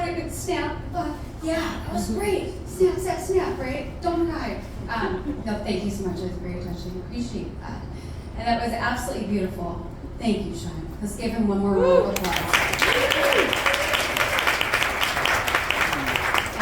I could snap. Yeah, that was great. Snap, snap, snap, right? Don't cry. No, thank you so much. It was very touching. Appreciate that. And that was absolutely beautiful. Thank you, Shaun. Let's give him one more round of applause.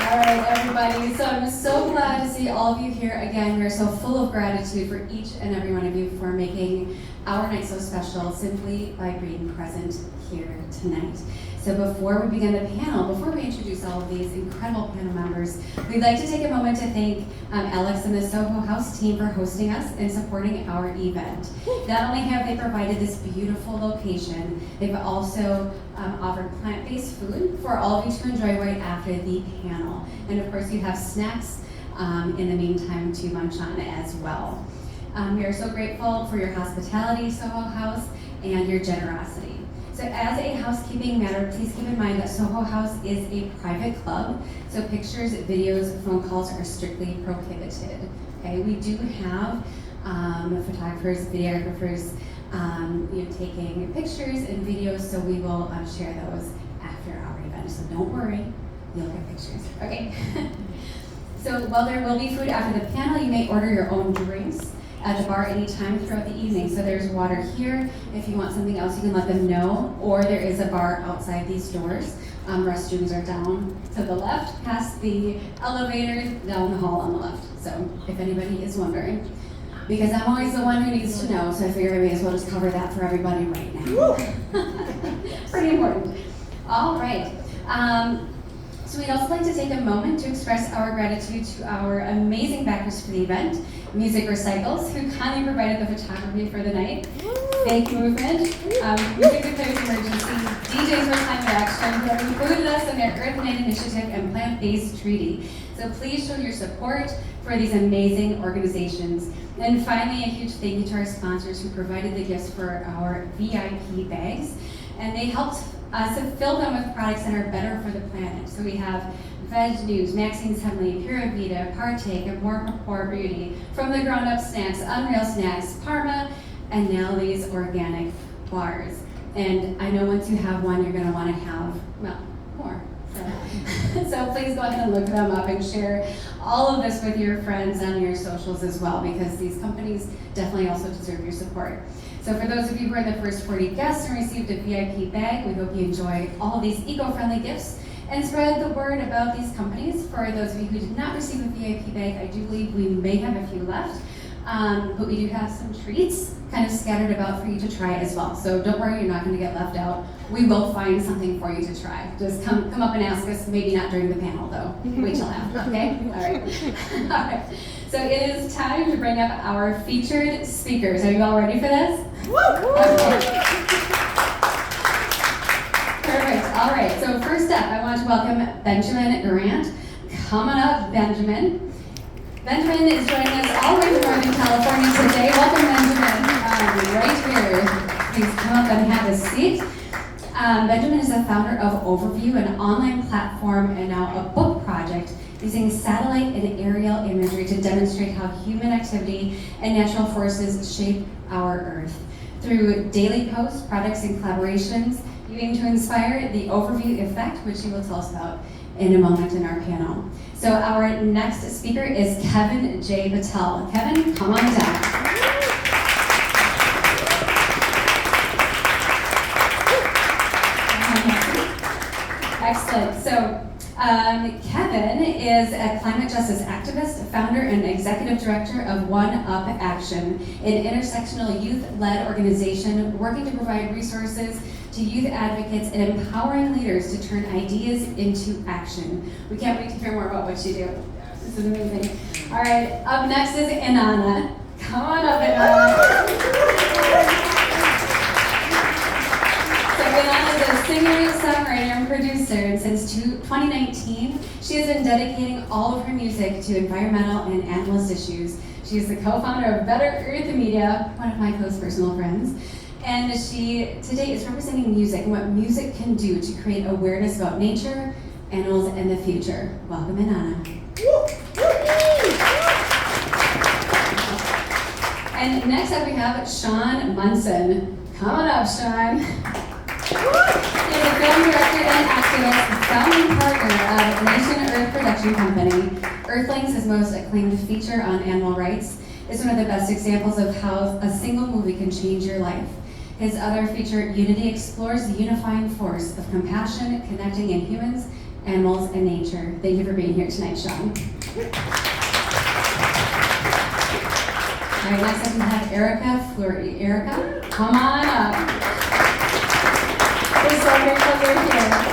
All right, everybody. So I'm so glad to see all of you here again. We are so full of gratitude for each and every one of you for making our night so special simply by being present here tonight. So before we begin the panel, before we introduce all of these incredible panel members, we'd like to take a moment to thank Alex and the Soho House team for hosting us and supporting our event. Not only have they provided this beautiful location, they've also offered plant-based food for all of you to enjoy right after the panel. And of course, you have snacks in the meantime to munch on as well. We are so grateful for your hospitality, Soho House, and your generosity. So as a housekeeping matter, please keep in mind that Soho House is a private club, so pictures, videos, phone calls are strictly prohibited. Okay, we do have photographers, videographers, taking pictures and videos, so we will share those after our event. So don't worry, you'll get pictures. Okay. So while there will be food after the panel, you may order your own drinks at the bar anytime throughout the evening. So there's water here. If you want something else, you can let them know. Or there is a bar outside these doors. Restrooms are down to the left, past the elevators, down the hall on the left. So if anybody is wondering. Because I'm always the one who needs to know, so I figure I may as well just cover that for everybody right now. Pretty important. All right. So we'd also like to take a moment to express our gratitude to our amazing backers for the event, Music Recycles, who kindly provided the photography for the night, Fake Movement, Music Declares Emergency, DJs for Climate Action, who have included us in their Earth Night Initiative and Plant-Based Treaty. So please show your support for these amazing organizations. And finally, a huge thank you to our sponsors who provided the gifts for our VIP bags. And they helped us fill them with products that are better for the planet. So we have Veg News, Maxine's Heavenly, Pura Vida, Partake, and More for Beauty, From the Ground Up Snacks, Unreal Snacks, Parma, and now these organic bars. And I know once you have one, you're going to want to have, well, more. So please go ahead and look them up and share all of this with your friends on your socials as well, because these companies definitely also deserve your support. So for those of you who are the first 40 guests and received a VIP bag, we hope you enjoy all of these eco-friendly gifts and spread the word about these companies. For those of you who did not receive a VIP bag, I do believe we may have a few left, but we do have some treats kind of scattered about for you to try as well. So don't worry, you're not going to get left out. We will find something for you to try. Just come up and ask us, maybe not during the panel though. Wait till after, okay? All right. All right. So it is time to bring up our featured speakers. Are you all ready for this? Okay. Perfect. All right. So first up, I want to welcome Benjamin Grant. Come on up, Benjamin. Benjamin is joining us all the way from Northern California today. Welcome, Benjamin. Right here. Please come up and have a seat. Benjamin is the founder of Overview, an online platform and now a book project using satellite and aerial imagery to demonstrate how human activity and natural forces shape our Earth. Through daily posts, products, and collaborations, you aim to inspire the overview effect, which you will tell us about in a moment in our panel. So our next speaker is Kevin J. Patel. Kevin, come on down. Excellent. So Kevin is a climate justice activist, founder and executive director of One Up Action, an intersectional youth-led organization working to provide resources to youth advocates and empowering leaders to turn ideas into action. We can't wait to hear more about what you do. This is amazing. All right, up next is Inanna. Come on up, Inanna. So Inanna is a singer, songwriter, and producer, and since 2019, she has been dedicating all of her music to environmental and animalist issues. She is the co-founder of Better Earth Media, one of my close personal friends. And she today is representing music and what music can do to create awareness about nature, animals, and the future. Welcome, Inanna. And next up we have Shaun Monson. Come on up, Shaun. He is a film director and activist, sound founding partner of Nation Earth Production Company, Earthlings, his most acclaimed feature on animal rights, is one of the best examples of how a single movie can change your life. His other feature, Unity, explores the unifying force of compassion, connecting in humans, animals, and nature. Thank you for being here tonight, Shaun. All right, next up we have Erika Fleury. Erika, come on up. We're so grateful you're here.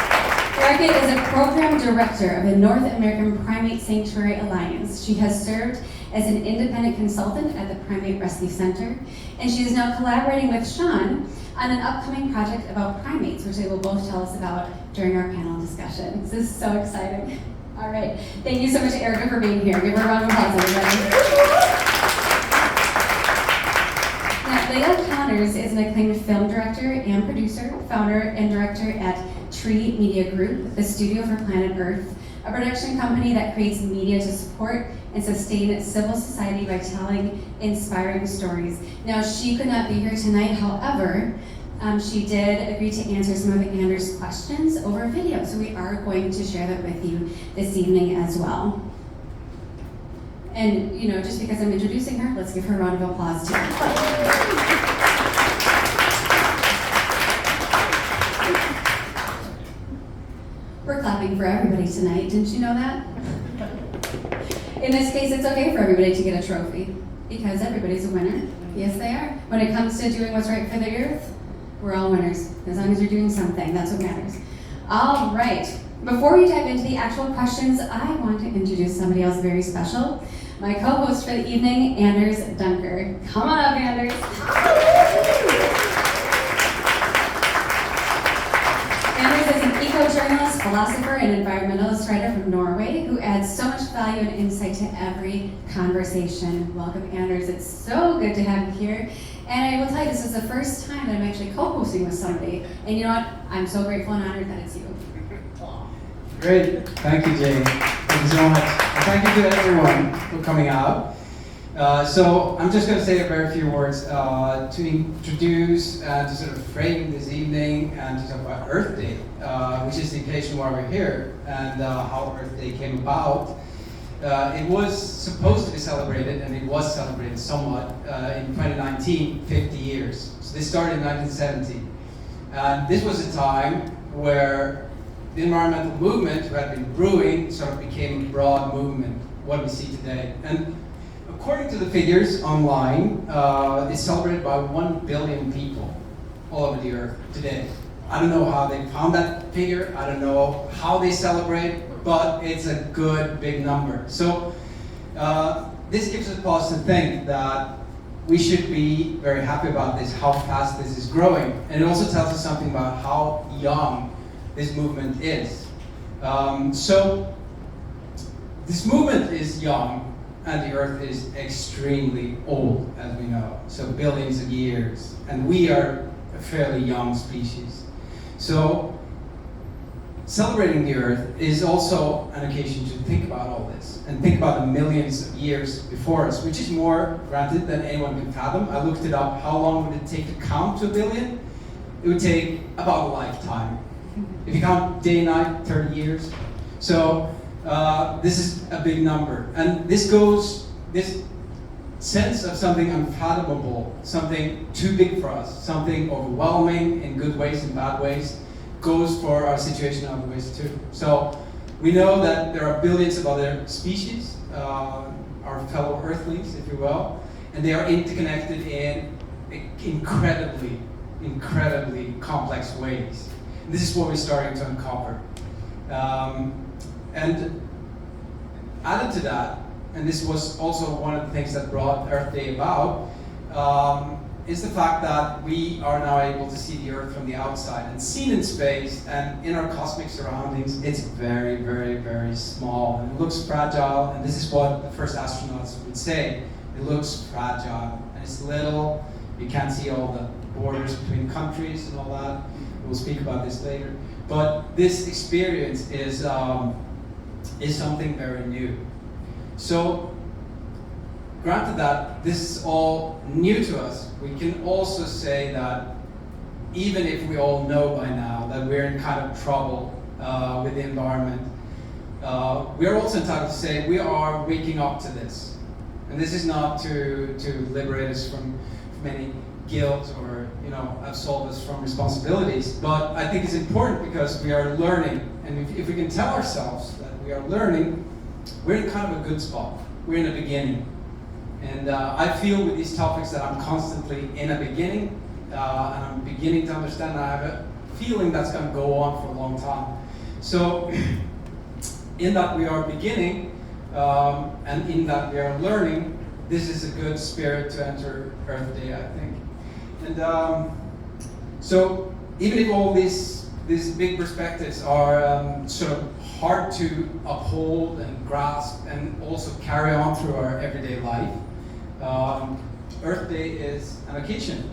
Erika is a program director of the North American Primate Sanctuary Alliance. She has served as an independent consultant at the Primate Rescue Center, and she is now collaborating with Shaun on an upcoming project about primates, which they will both tell us about during our panel discussion. This is so exciting. All right, thank you so much, Erika, for being here. Give her a round of applause, everybody. Leila Connors is an acclaimed film director and producer, founder and director at Tree Media Group, the studio for Planet Earth, a production company that creates media to support and sustain civil society by telling inspiring stories. Now, she could not be here tonight, however, she did agree to answer some of Anders' questions over video, so we are going to share that with you this evening as well. And, you know, just because I'm introducing her, let's give her a round of applause too. We're clapping for everybody tonight, didn't you know that? In this case, it's okay for everybody to get a trophy, because everybody's a winner. Yes, they are. When it comes to doing what's right for the earth, we're all winners. As long as you're doing something, that's what matters. All right. Before we dive into the actual questions, I want to introduce somebody else very special. My co-host for the evening, Anders Dunker. Come on up, Anders. Anders is an eco-journalist, philosopher, and environmentalist writer from Norway who adds so much value and insight to every conversation. Welcome, Anders. It's so good to have you here. And I will tell you, this is the first time that I'm actually co-hosting with somebody. And you know what? I'm so grateful and honored that it's you. Great. Thank you, Jane. Thank you so much. And thank you to everyone for coming out. So I'm just going to say a very few words to introduce and to sort of frame this evening and to talk about Earth Day, which is the occasion why we're here and how Earth Day came about. It was supposed to be celebrated, and it was celebrated somewhat in 2019, 50 years. So this started in 1970. And this was a time where the environmental movement, who had been brewing, sort of became a broad movement, what we see today. And according to the figures online, it's celebrated by 1 billion people all over the earth today. I don't know how they found that figure, I don't know how they celebrate, but it's a good big number. So this gives us pause to think that we should be very happy about this, how fast this is growing. And it also tells us something about how young this movement is. So this movement is young, and the Earth is extremely old, as we know. So billions of years, and we are a fairly young species. So celebrating the Earth is also an occasion to think about all this, and think about the millions of years before us, which is more, granted, than anyone can fathom. I looked it up. How long would it take to count to a billion? It would take about a lifetime. If you count day and night, 30 years. So this is a big number. And this sense of something unfathomable, something too big for us, something overwhelming in good ways and bad ways, goes for our situation in other ways too. So we know that there are billions of other species, our fellow Earthlings, if you will, and they are interconnected in incredibly complex ways. This is what we're starting to uncover. And added to that, and this was also one of the things that brought Earth Day about, is the fact that we are now able to see the Earth from the outside. And seen in space and in our cosmic surroundings, it's very, very, very small. And it looks fragile, and this is what the first astronauts would say. It looks fragile, and it's little. You can't see all the borders between countries and all that. We'll speak about this later. But this experience is something very new. So, granted that this is all new to us, we can also say that even if we all know by now that we're in kind of trouble with the environment. We are also entitled to say we are waking up to this. And this is not to liberate us from any guilt or absolve us from responsibilities, but I think it's important because we are learning, and if we can tell ourselves that we are learning, we're in kind of a good spot. We're in a beginning. And I feel with these topics that I'm constantly in a beginning, and I'm beginning to understand, and I have a feeling that's going to go on for a long time. So, in that we are beginning, and in that we are learning, this is a good spirit to enter Earth Day, I think. And so, even if all these big perspectives are sort of hard to uphold and grasp and also carry on through our everyday life, Earth Day is an occasion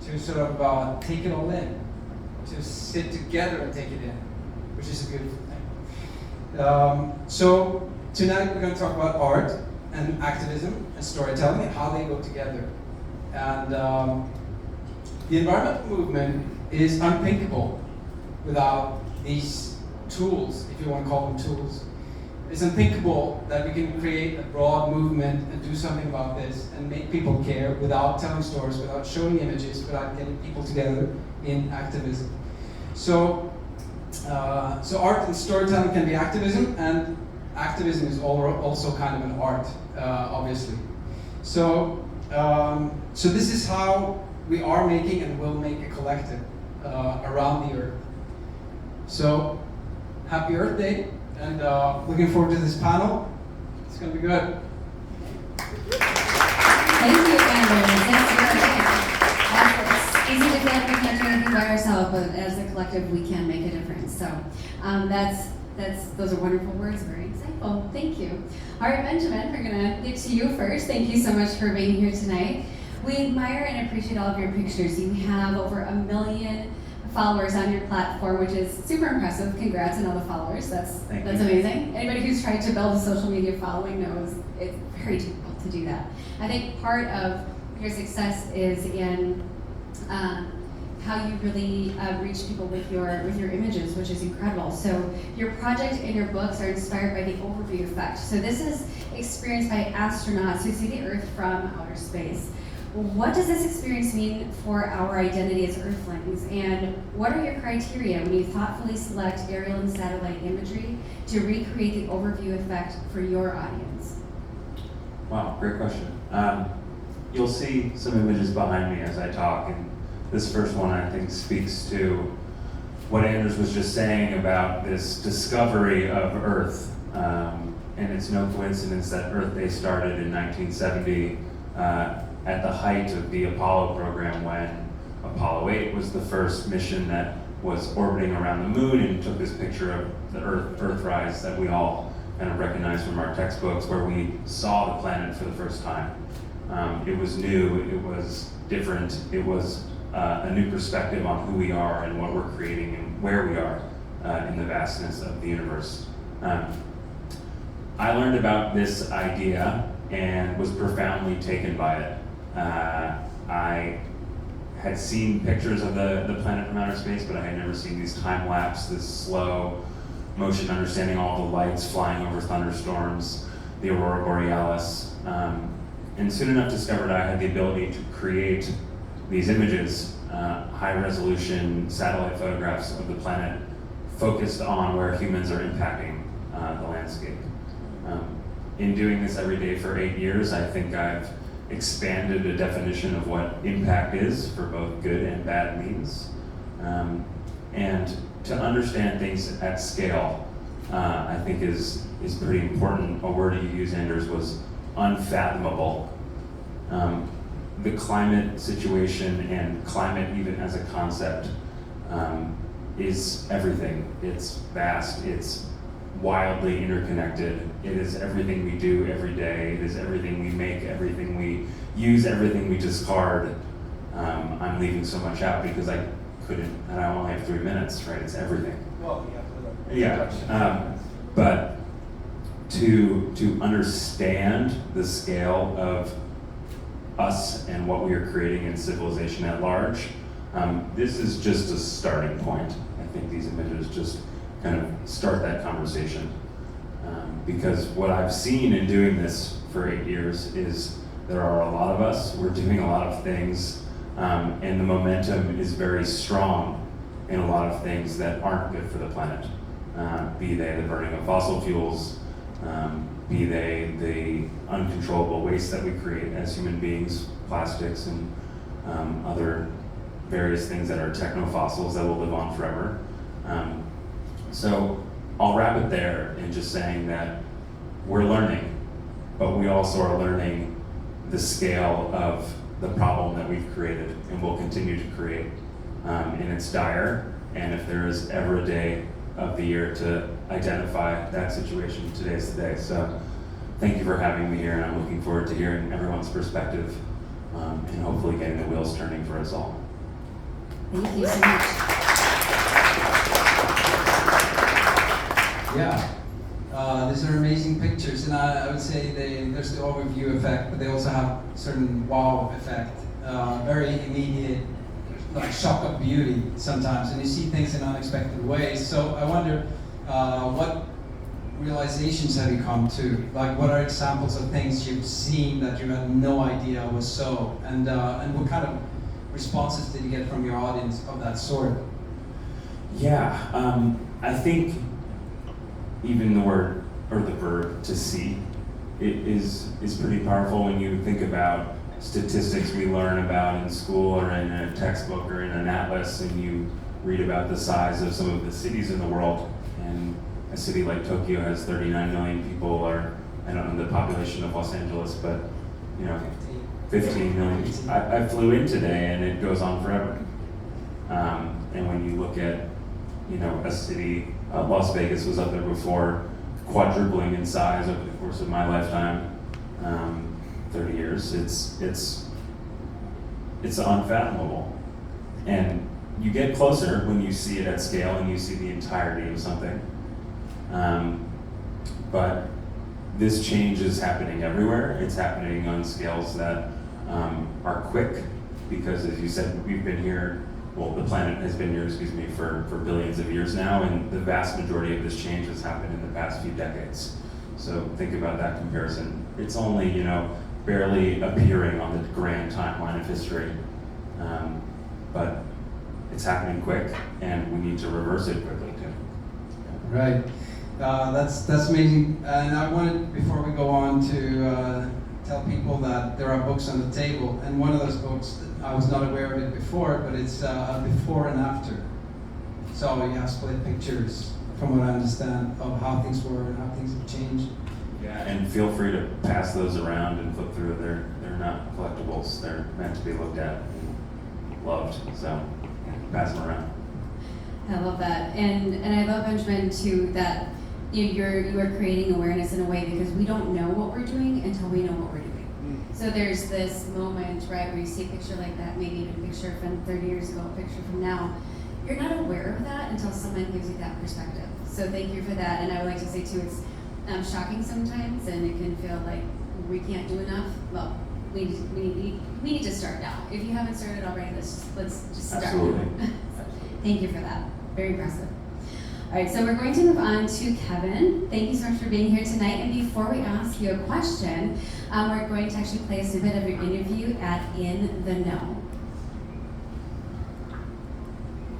to sort of take it all in, to sit together and take it in, which is a beautiful thing. So tonight we're going to talk about art and activism and storytelling and how they go together. And the environmental movement is unthinkable without these tools, if you want to call them tools. It's unthinkable that we can create a broad movement and do something about this and make people care without telling stories, without showing images, without getting people together in activism. So art and storytelling can be activism, and activism is also kind of an art, obviously. So this is how we are making and will make a collective around the Earth. So, happy Earth Day, and looking forward to this panel. It's going to be good. Thank you, Anders. It's easy to feel like we can't do anything by ourselves, but as a collective, we can make a difference. So, those are wonderful words, very insightful. Thank you. All right, Benjamin, we're going to get to you first. Thank you so much for being here tonight. We admire and appreciate all of your pictures. You have over 1 million followers on your platform, which is super impressive. Congrats on all the followers. That's amazing. Anybody who's tried to build a social media following knows it's very difficult to do that. I think part of your success is in how you really reach people with your images, which is incredible. So your project and your books are inspired by the overview effect. So this is experienced by astronauts who see the Earth from outer space. What does this experience mean for our identity as Earthlings, and what are your criteria when you thoughtfully select aerial and satellite imagery to recreate the overview effect for your audience? Wow, great question. You'll see some images behind me as I talk, and this first one I think speaks to what Anders was just saying about this discovery of Earth. And it's no coincidence that Earth Day started in 1970 at the height of the Apollo program, when Apollo 8 was the first mission that was orbiting around the moon and took this picture of the Earthrise that we all kind of recognize from our textbooks, where we saw the planet for the first time. It was new, it was different, it was a new perspective on who we are and what we're creating and where we are in the vastness of the universe. I learned about this idea and was profoundly taken by it. I had seen pictures of the planet from outer space, but I had never seen these time lapse, this slow motion, understanding all the lights flying over thunderstorms, the aurora borealis, and soon enough discovered I had the ability to create these images, high resolution satellite photographs of the planet focused on where humans are impacting the landscape. In doing this every day for 8 years, I think I've expanded a definition of what impact is for both good and bad means. And to understand things at scale, I think is pretty important. A word you used, Anders, was unfathomable. The climate situation and climate even as a concept is everything. It's vast, it's wildly interconnected. It is everything we do every day. It is everything we make, everything we use, everything we discard. I'm leaving so much out because I couldn't, and I only have 3 minutes, right? It's everything. Well, Yeah. But to understand the scale of us and what we are creating in civilization at large, this is just a starting point. I think these images just kind of start that conversation. Because what I've seen in doing this for 8 years is there are a lot of us, we're doing a lot of things, and the momentum is very strong in a lot of things that aren't good for the planet. Be they the burning of fossil fuels, be they the uncontrollable waste that we create as human beings, plastics and other various things that are technofossils that will live on forever. So I'll wrap it there in just saying that we're learning, but we also are learning the scale of the problem that we've created and will continue to create. And it's dire, and if there is ever a day of the year to identify that situation, today's the day. So thank you for having me here, and I'm looking forward to hearing everyone's perspective and hopefully getting the wheels turning for us all. Thank you so much. Yeah, these are amazing pictures, and I would say there's the overview effect, but they also have certain wow effect, very immediate, like shock of beauty sometimes, and you see things in unexpected ways. So I wonder, what realizations have you come to? Like, what are examples of things you've seen that you had no idea was so, and what kind of responses did you get from your audience of that sort? Yeah, I think even the word or the verb to see is pretty powerful when you think about statistics we learn about in school or in a textbook or in an atlas, and you read about the size of some of the cities in the world. And a city like Tokyo has 39 million people, or I don't know the population of Los Angeles, but 15 million. I flew in today, and it goes on forever. And when you look at a city, Las Vegas was up there before, quadrupling in size over the course of my lifetime, 30 years. It's unfathomable. And you get closer when you see it at scale and you see the entirety of something. But this change is happening everywhere. It's happening on scales that are quick, because as you said, we've been here, well, the planet has been here, for billions of years now, and the vast majority of this change has happened in the past few decades. So think about that comparison. It's only, barely appearing on the grand timeline of history. But it's happening quick, and we need to reverse it quickly too. Right. That's amazing. And I wanted, before we go on, to tell people that there are books on the table, and one of those books, I was not aware of it before, but it's before and after. So you have split pictures, from what I understand, of how things were and how things have changed. Yeah, and feel free to pass those around and flip through. They're not collectibles. They're meant to be looked at and loved. So pass them around. I love that, and I love, Benjamin, too, that you are creating awareness in a way, because we don't know what we're doing until we know what we're doing. So there's this moment, right, where you see a picture like that, maybe even a picture from 30 years ago, a picture from now. You're not aware of that until someone gives you that perspective. So thank you for that, and I would like to say too, it's shocking sometimes, and it can feel like we can't do enough. Well, we need to start now. If you haven't started already, let's just start. Absolutely. So, thank you for that. Very impressive. All right, so we're going to move on to Kevin. Thank you so much for being here tonight. And before we ask you a question, we're going to actually play a snippet of your interview at In the Know.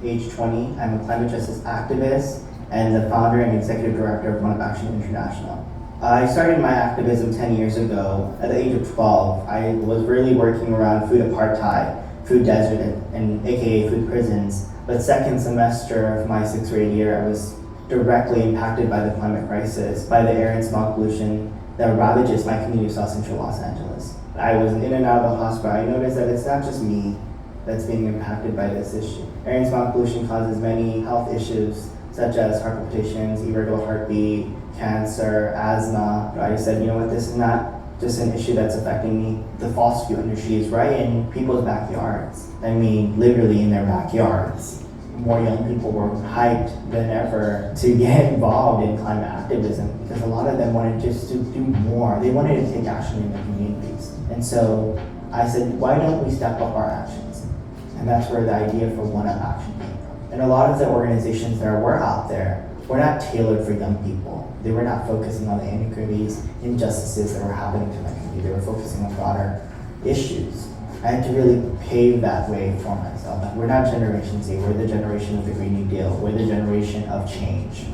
Age 20, I'm a climate justice activist and the founder and executive director of One Up Action International. I started my activism 10 years ago. At the age of 12, I was really working around food apartheid, food desert, and AKA food prisons. But second semester of my 6th grade year, I was directly impacted by the climate crisis, by the air and smog pollution that ravages my community of South Central Los Angeles. I was in and out of the hospital. I noticed that it's not just me that's being impacted by this issue. Air and smog pollution causes many health issues, such as heart palpitations, irregular heartbeat, cancer, asthma. I said, you know what, this is not just an issue that's affecting me. The fossil fuel industry is right in people's backyards. I mean, literally in their backyards. More young people were hyped than ever to get involved in climate activism, because a lot of them wanted just to do more. They wanted to take action in their communities. And so I said, why don't we step up our actions? And that's where the idea for One Up Action came from. And a lot of the organizations that were out there were not tailored for young people. They were not focusing on the inequities, injustices that were happening to my community. They were focusing on broader issues. I had to really pave that way for myself. Like, we're not Generation Z, we're the generation of the Green New Deal. We're the generation of change.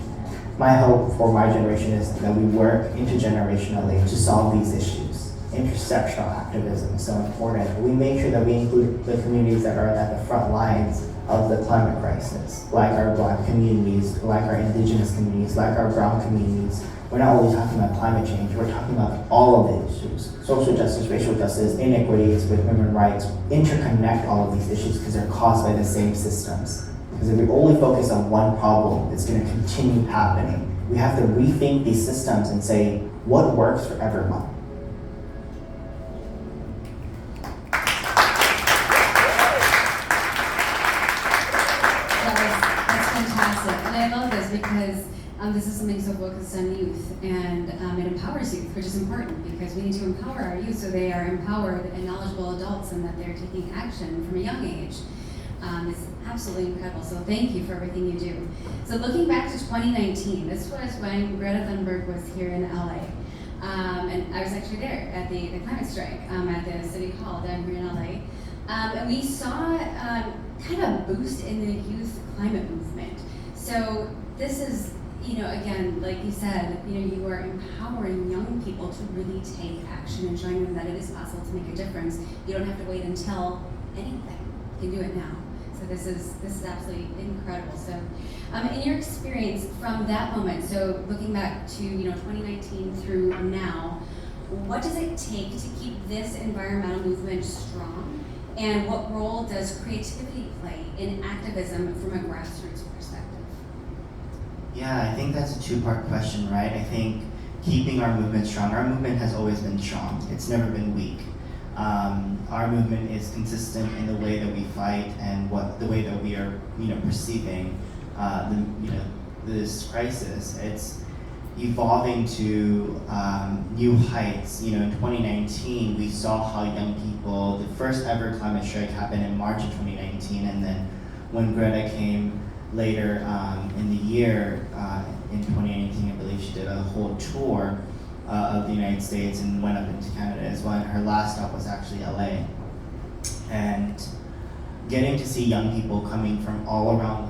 My hope for my generation is that we work intergenerationally to solve these issues. Intersectional activism is so important. We make sure that we include the communities that are at the front lines of the climate crisis, like our Black communities, like our Indigenous communities, like our brown communities. We're not only talking about climate change, we're talking about all of the issues. Social justice, racial justice, inequities with women's rights, interconnect all of these issues because they're caused by the same systems. Because if we only focus on one problem, it's going to continue happening. We have to rethink these systems and say, what works for everyone? That's fantastic. And I love this because this is something so focused on youth, and it empowers youth, which is important because we need to empower our youth so they are empowered and knowledgeable adults and that they're taking action from a young age. It's absolutely incredible. So thank you for everything you do. So looking back to 2019, this was when Greta Thunberg was here in LA. And I was actually there at the climate strike at the City Hall down here in LA. And we saw kind of a boost in the youth climate movement. So this is, again, like you said, you are empowering young people to really take action and showing them that it is possible to make a difference. You don't have to wait until anything. You can do it now. So this is absolutely incredible. So in your experience from that moment, so looking back to 2019 through now, what does it take to keep this environmental movement strong? And what role does creativity play in activism from a grassroots perspective? Yeah, I think that's a two-part question, right? I think keeping our movement strong. Our movement has always been strong. It's never been weak. Our movement is consistent in the way that we fight and the way that we are, perceiving, this crisis. It's evolving to new heights. In 2019, we saw how young people. The first ever climate strike happened in March of 2019, and then when Greta came later in the year, in 2018, I believe she did a whole tour of the United States and went up into Canada as well. And her last stop was actually LA. And getting to see young people coming from all around,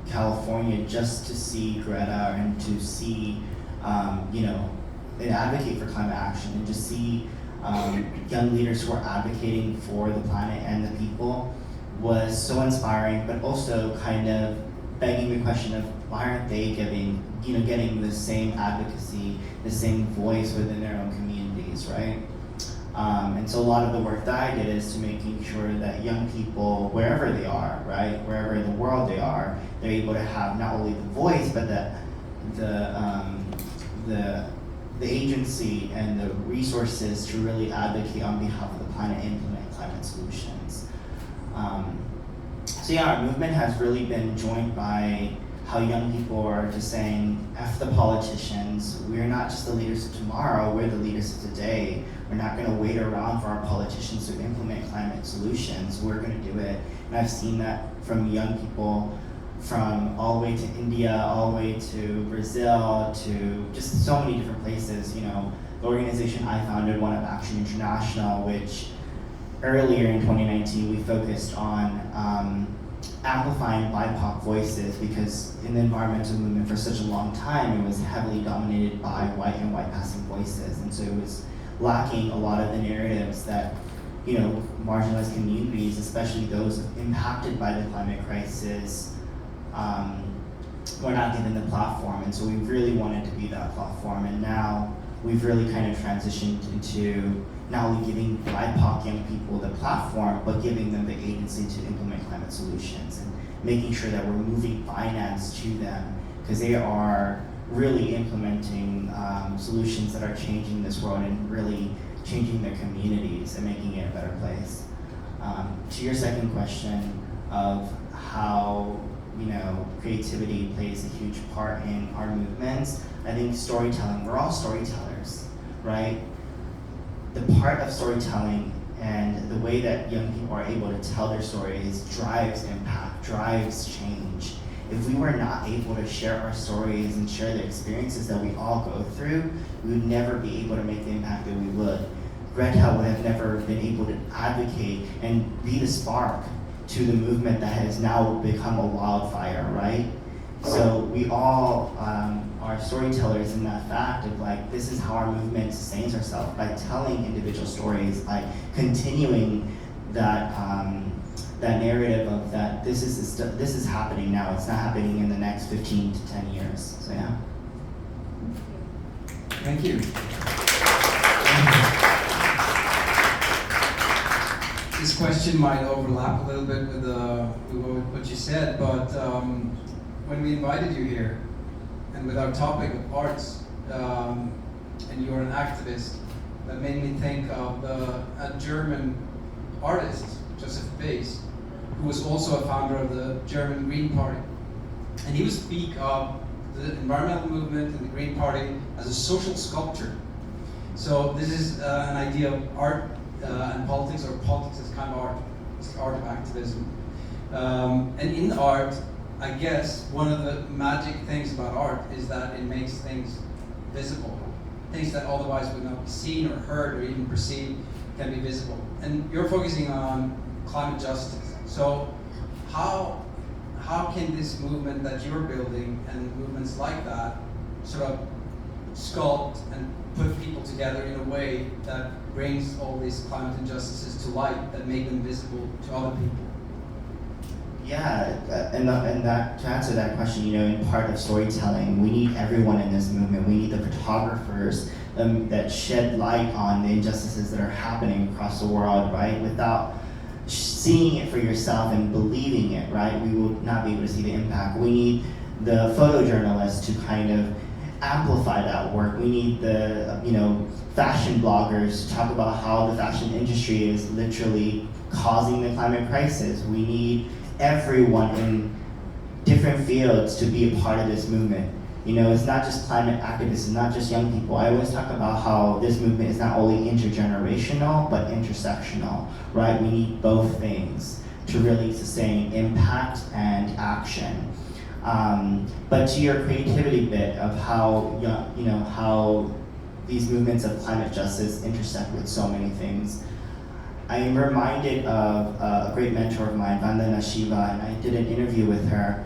California just to see Greta and to see, and advocate for climate action and to see young leaders who are advocating for the planet and the people was so inspiring, but also kind of begging the question of why aren't they getting the same advocacy, the same voice within their own communities, right? And so a lot of the work that I did is to making sure that young people, wherever they are, right, wherever in the world they are, they're able to have not only the voice, but the agency and the resources to really advocate on behalf of the planet and implement climate solutions. So yeah, our movement has really been joined by how young people are just saying, F the politicians, we're not just the leaders of tomorrow, we're the leaders of today. We're not gonna wait around for our politicians to implement climate solutions, we're gonna do it. And I've seen that from young people from all the way to India, all the way to Brazil, to just so many different places. The organization I founded, One Up Action International, which earlier in 2019 we focused on amplifying BIPOC voices, because in the environmental movement for such a long time it was heavily dominated by white and white passing voices, and so it was lacking a lot of the narratives that marginalized communities, especially those impacted by the climate crisis, were not given the platform. And so we really wanted to be that platform, and now we've really kind of transitioned into not only giving BIPOC young people the platform, but giving them the agency to implement climate solutions and making sure that we're moving finance to them, because they are really implementing solutions that are changing this world and really changing their communities and making it a better place. To your second question of how creativity plays a huge part in our movements, I think storytelling, we're all storytellers, right? The part of storytelling and the way that young people are able to tell their stories drives impact, drives change. if we were not able to share our stories and share the experiences that we all go through, we would never be able to make the impact that we would. Greta would have never been able to advocate and be the spark to the movement that has now become a wildfire, right? So we all are storytellers in that fact of like, this is how our movement sustains ourselves, by telling individual stories, by continuing that that narrative of that this is happening now. It's not happening in the next 15 to 10 years. So yeah. Thank you. This question might overlap a little bit with what you said, but when we invited you here, and with our topic of arts, and you're an activist, that made me think of a German artist, Joseph Beuys, who was also a founder of the German Green Party. And he would speak of the environmental movement and the Green Party as a social sculpture. So this is an idea of art and politics, or politics as kind of art. It's the art of activism. And in art, I guess one of the magic things about art is that it makes things visible. Things that otherwise would not be seen or heard or even perceived can be visible. And you're focusing on climate justice. So how can this movement that you're building and movements like that sort of sculpt and put people together in a way that brings all these climate injustices to light, that make them visible to other people? Yeah, and that to answer that question, in part of storytelling, we need everyone in this movement. We need the photographers that shed light on the injustices that are happening across the world, right? Without seeing it for yourself and believing it, right? We will not be able to see the impact. We need the photojournalists to kind of amplify that work. We need the fashion bloggers to talk about how the fashion industry is literally causing the climate crisis. We need everyone in different fields to be a part of this movement. It's not just climate activists, it's not just young people. I always talk about how this movement is not only intergenerational, but intersectional, right? We need both things to really sustain impact and action. But to your creativity bit of how, how these movements of climate justice intersect with so many things, I am reminded of a great mentor of mine, Vandana Shiva, and I did an interview with her.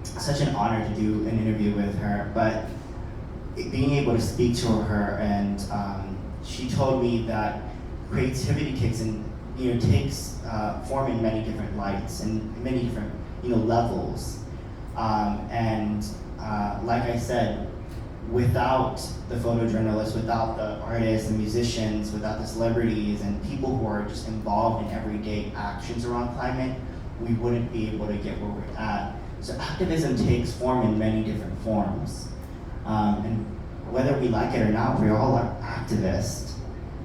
Such an honor to do an interview with her, but being able to speak to her, and she told me that creativity takes form in many different lights and many different levels. Like I said, without the photojournalists, without the artists and musicians, without the celebrities and people who are just involved in everyday actions around climate, we wouldn't be able to get where we're at. So activism takes form in many different forms. And whether we like it or not, we all are activists.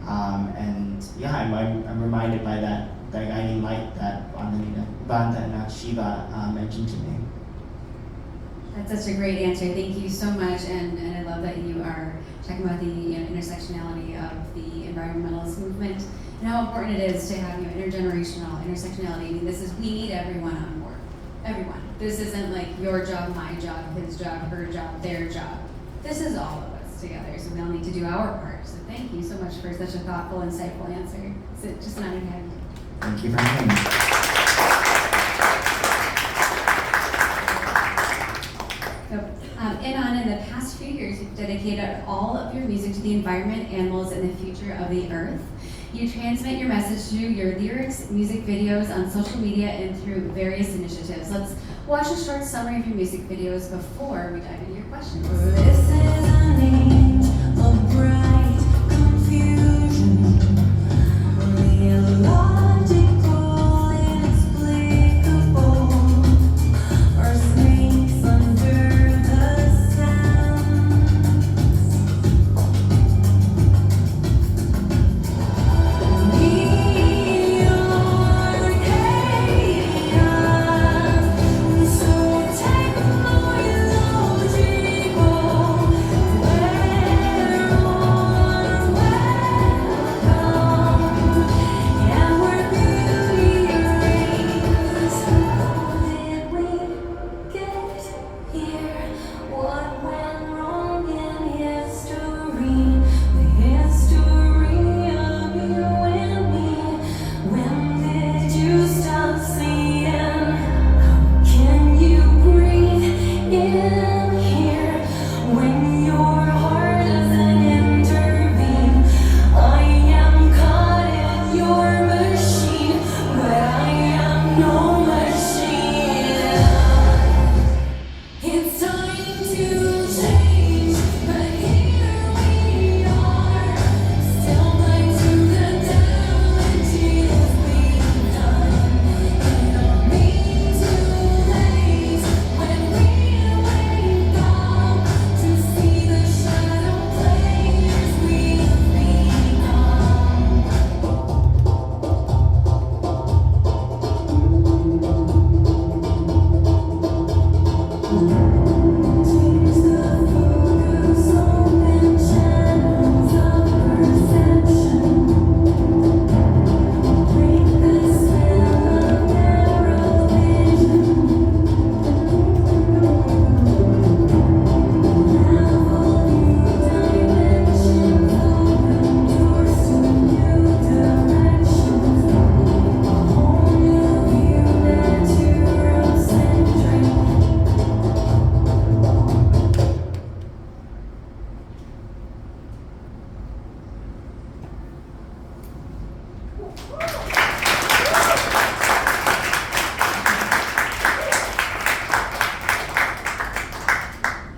And yeah, I'm reminded by that guiding light that Vandana Shiva mentioned to me. That's such a great answer. Thank you so much, and I love that you are talking about the intersectionality of the environmentalist movement and how important it is to have intergenerational intersectionality. We need everyone on board. Everyone. This isn't like your job, my job, his job, her job, their job. This is all of us together, so we all need to do our part. So thank you so much for such a thoughtful, insightful answer. So just nodding head. Thank you for having me. Inanna, in the past few years, you've dedicated all of your music to the environment, animals, and the future of the earth. You transmit your message through your lyrics, music videos, on social media, and through various initiatives. Let's watch a short summary of your music videos before we dive into your questions. This is an age of bright confusion, illogical, inexplicable, or snakes under the sand. Neon Arcadia, so technological.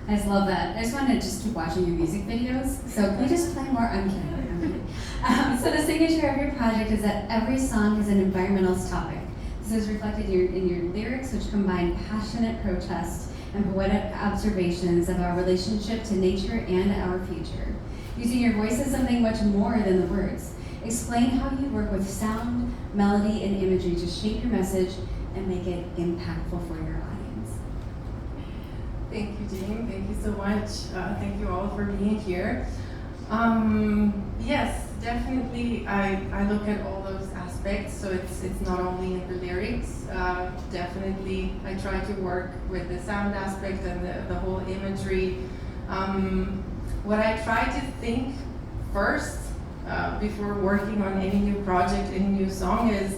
I just love that. I just want to just keep watching your music videos. So can we just play more? I'm kidding. I'm kidding. So the signature of your project is that every song is an environmentalist topic. This is reflected in your lyrics, which combine passionate protest and poetic observations of our relationship to nature and our future. Using your voice as something much more than the words. Explain how you work with sound, melody, and imagery to shape your message and make it impactful for your audience. Thank you, Jean. Thank you so much. Thank you all for being here. Yes, definitely. I look at all those aspects. So it's not only in the lyrics. Definitely, I try to work with the sound aspect and the whole imagery. What I try to think first before working on any new project, any new song is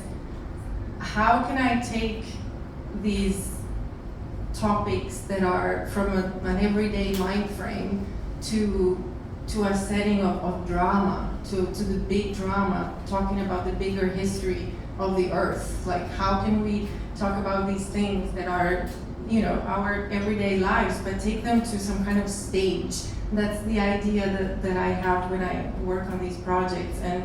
how can I take these topics that are from an everyday mind frame to a setting of drama, to the big drama, talking about the bigger history of the earth. Like how can we talk about these things that are, you know, our everyday lives, but take them to some kind of stage. That's the idea that I have when I work on these projects. And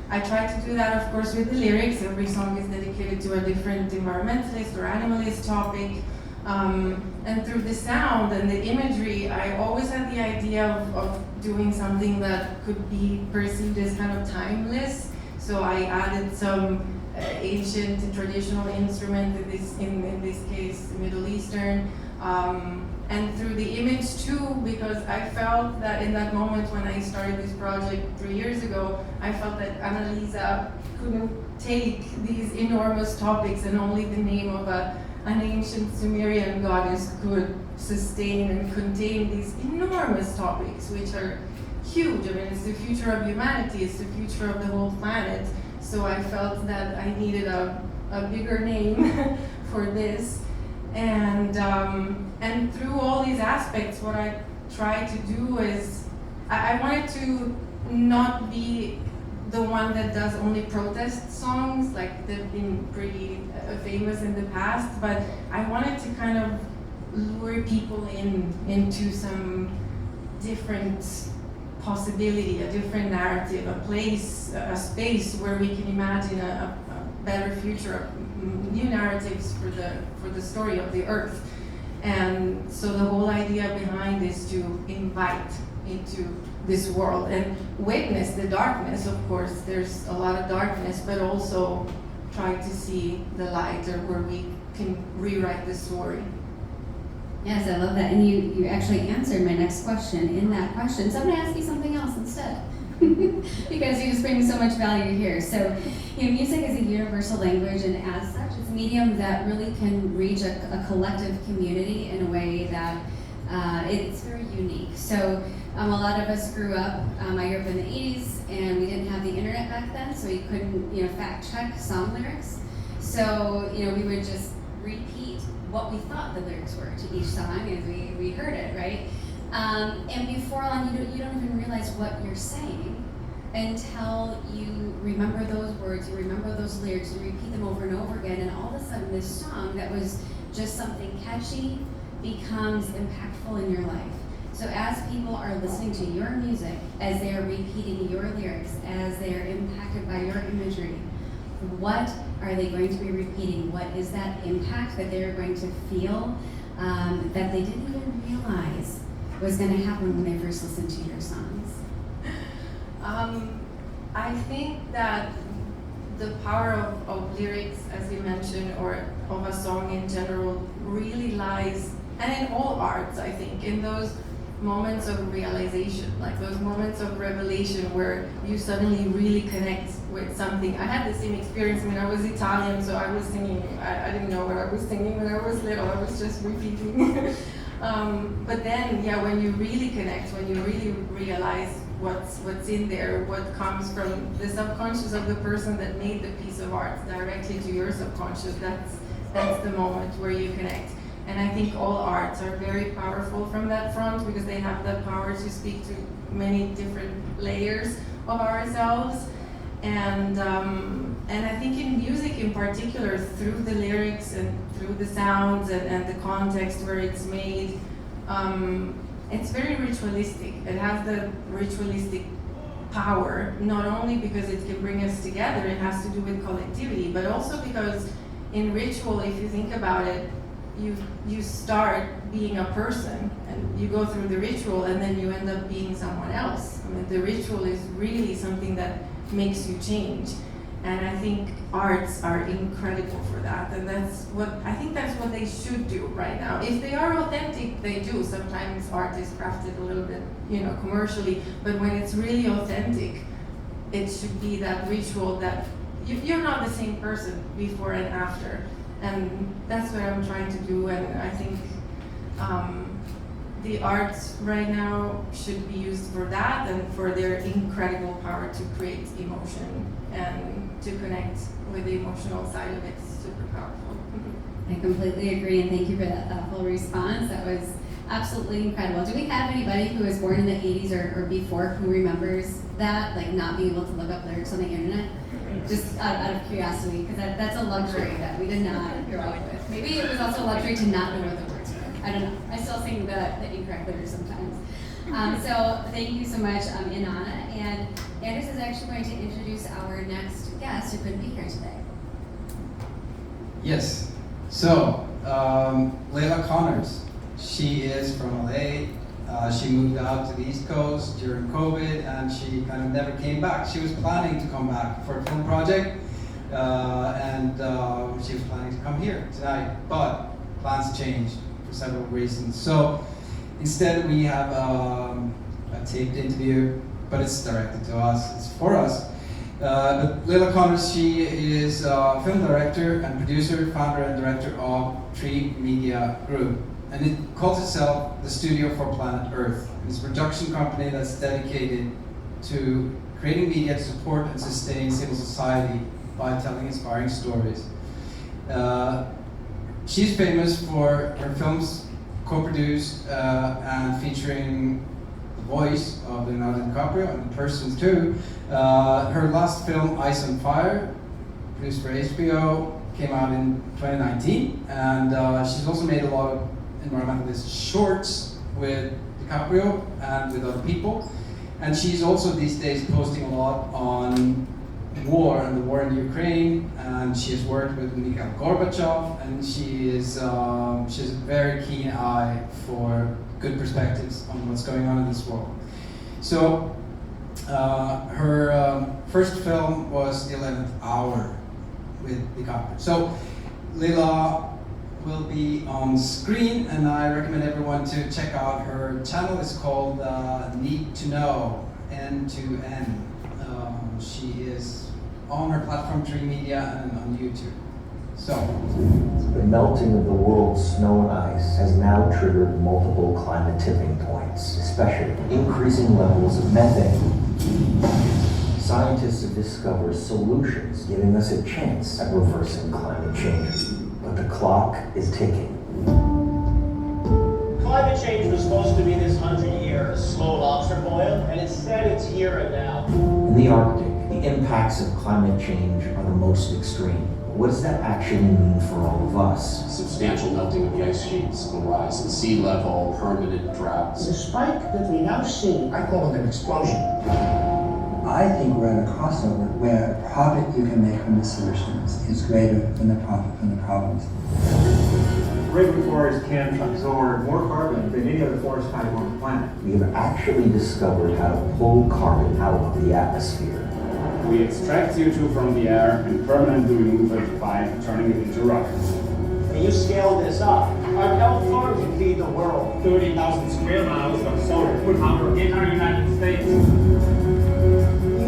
I try to do that, of course, with the lyrics. Every song is dedicated to a different environmentalist or animalist topic. And through the sound and the imagery, I always had the idea of doing something that could be perceived as kind of timeless. So I added some ancient and traditional instrument, in this case, Middle Eastern. And through the image too, because I felt that in that moment when I started this project 3 years ago, I felt that Annalisa couldn't take these enormous topics and only the name of an ancient Sumerian goddess could sustain and contain these enormous topics, which are huge. I mean, it's the future of humanity, it's the future of the whole planet. So I felt that I needed a bigger name for this. And through all these aspects, what I try to do is, I wanted to not be the one that does only protest songs, like they've been pretty famous in the past, but I wanted to kind of lure people into some different possibility, a different narrative, a place, a space where we can imagine a better future, new narratives for the story of the earth. And so the whole idea behind is to invite into this world and witness the darkness. Of course, there's a lot of darkness, but also try to see the light, or where we can rewrite the story. Yes, I love that. And you actually answered my next question in that question. So I'm going to ask you something else instead. Because you just bring so much value here. So, you know, music is a universal language, and as such, it's a medium that really can reach a collective community in a way that it's very unique. So, a lot of us grew up, I grew up in the 80s, and we didn't have the internet back then, so we couldn't, you know, fact check song lyrics. So, you know, we would just repeat what we thought the lyrics were to each song as we heard it, right? And before long, you don't even realize what you're saying until you remember those words, you remember those lyrics, you repeat them over and over again, and all of a sudden this song that was just something catchy becomes impactful in your life. So as people are listening to your music, as they are repeating your lyrics, as they are impacted by your imagery, what are they going to be repeating? What is that impact that they're going to feel that they didn't even realize was going to happen when they first listened to your songs? I think that the power of lyrics, as you mentioned, or of a song in general, really lies, and in all arts, I think, in those moments of realization, like those moments of revelation where you suddenly really connect with something. I had the same experience when I was Italian, so I was singing, I didn't know what I was singing when I was little, I was just repeating. But then, yeah, when you really connect, when you really realize what's in there, what comes from the subconscious of the person that made the piece of art directly to your subconscious, that's the moment where you connect. And I think all arts are very powerful from that front, because they have the power to speak to many different layers of ourselves. And I think in music in particular, through the lyrics and through the sounds and the context where it's made, it's very ritualistic. It has the ritualistic power, not only because it can bring us together, it has to do with collectivity, but also because in ritual, if you think about it, you start being a person and you go through the ritual and then you end up being someone else. I mean, the ritual is really something that makes you change. And I think arts are incredible for that. And that's what they should do right now. If they are authentic, they do. Sometimes art is crafted a little bit, commercially, but when it's really authentic, it should be that ritual that you're not the same person before and after. And that's what I'm trying to do, and I think the arts right now should be used for that and for their incredible power to create emotion and to connect with the emotional side of it. It's super powerful. I completely agree, and thank you for that thoughtful response. That was absolutely incredible. Do we have anybody who was born in the 80s or before who remembers that, like not being able to look up lyrics on the internet? Just out of curiosity, because that's a luxury that we did not grow up with. Maybe it was also a luxury to not know what the words were. I don't know. I still sing the incorrect lyrics sometimes. So thank you so much, Inanna. And Anders is actually going to introduce our next guest who couldn't be here today. Yes. So, Leila Connors. She is from LA. She moved out to the East Coast during COVID, and she kind of never came back. She was planning to come back for a film project, and she was planning to come here tonight, but plans changed for several reasons. So instead we have a taped interview, but it's directed to us, it's for us. But Leila Connors, she is a film director and producer, founder and director of Tree Media Group. And it calls itself the Studio for Planet Earth. It's a production company that's dedicated to creating media to support and sustain civil society by telling inspiring stories. She's famous for her films co-produced and featuring the voice of Leonardo DiCaprio and the person too. Her last film, Ice on Fire, produced for HBO, came out in 2019, and she's also made a lot of environmentalist shorts with DiCaprio and with other people. And she's also these days posting a lot on war and the war in Ukraine, and she has worked with Mikhail Gorbachev, and she has a very keen eye for good perspectives on what's going on in this world. So her first film was The 11th Hour with DiCaprio. So Leila will be on screen, and I recommend everyone to check out her channel. It's called Need to Know, N2N. She is on her platform Tree Media and on YouTube. So, the melting of the world's snow and ice has now triggered multiple climate tipping points, especially increasing levels of methane. Scientists have discovered solutions giving us a chance at reversing climate change. But the clock is ticking. Climate change was supposed to be this 100-year slow lobster boil, and instead it's here and now. In the Arctic, the impacts of climate change are the most extreme. What does that actually mean for all of us? Substantial melting of the ice sheets, a rise in sea level, permanent droughts. The spike that we now see, I call it an explosion. I think we're at a crossover where the profit you can make from the solutions is greater than the profit from the problems. Rainforests can absorb more carbon than any other forest type on the planet. We have actually discovered how to pull carbon out of the atmosphere. We extract CO2 from the air and permanently remove it by turning it into rock. And you scale this up. Our kelp farm can feed the world. 30,000 square miles of solar would power the entire United States.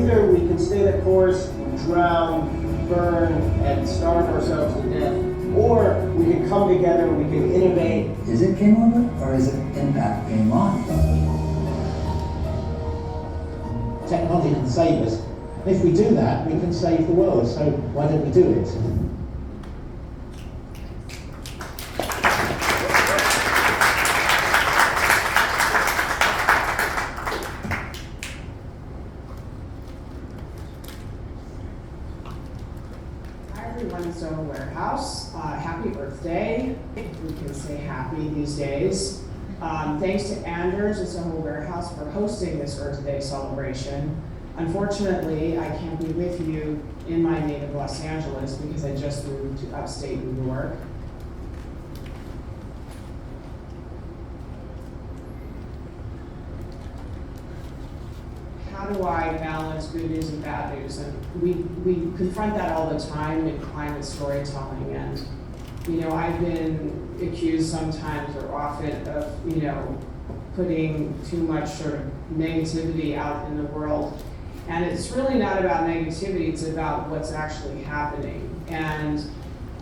Either we can stay the course, drown, burn, and starve ourselves to death, or we can come together and we can innovate. Is it game over, or is it in fact game on? Technology can save us. And if we do that, we can save the world. So why don't we do it? Warehouse. Happy Earth Day. We can say happy these days. Thanks to Anders and Soho Warehouse for hosting this Earth Day celebration. Unfortunately, I can't be with you in my native Los Angeles because I just moved to upstate New York. How do I balance good news and bad news? And we confront that all the time in climate storytelling. And, you know, I've been accused sometimes or often of, you know, putting too much sort of negativity out in the world. And it's really not about negativity, it's about what's actually happening. And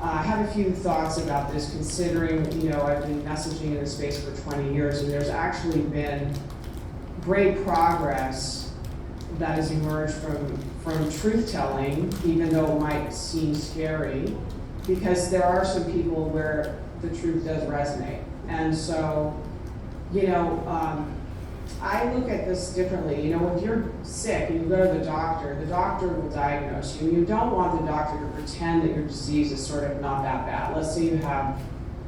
I have a few thoughts about this, considering, you know, I've been messaging in this space for 20 years, and there's actually been great progress that has emerged from truth-telling, even though it might seem scary, because there are some people where the truth does resonate. And so, you know, I look at this differently. You know, if you're sick and you go to the doctor will diagnose you. You don't want the doctor to pretend that your disease is sort of not that bad. Let's say you have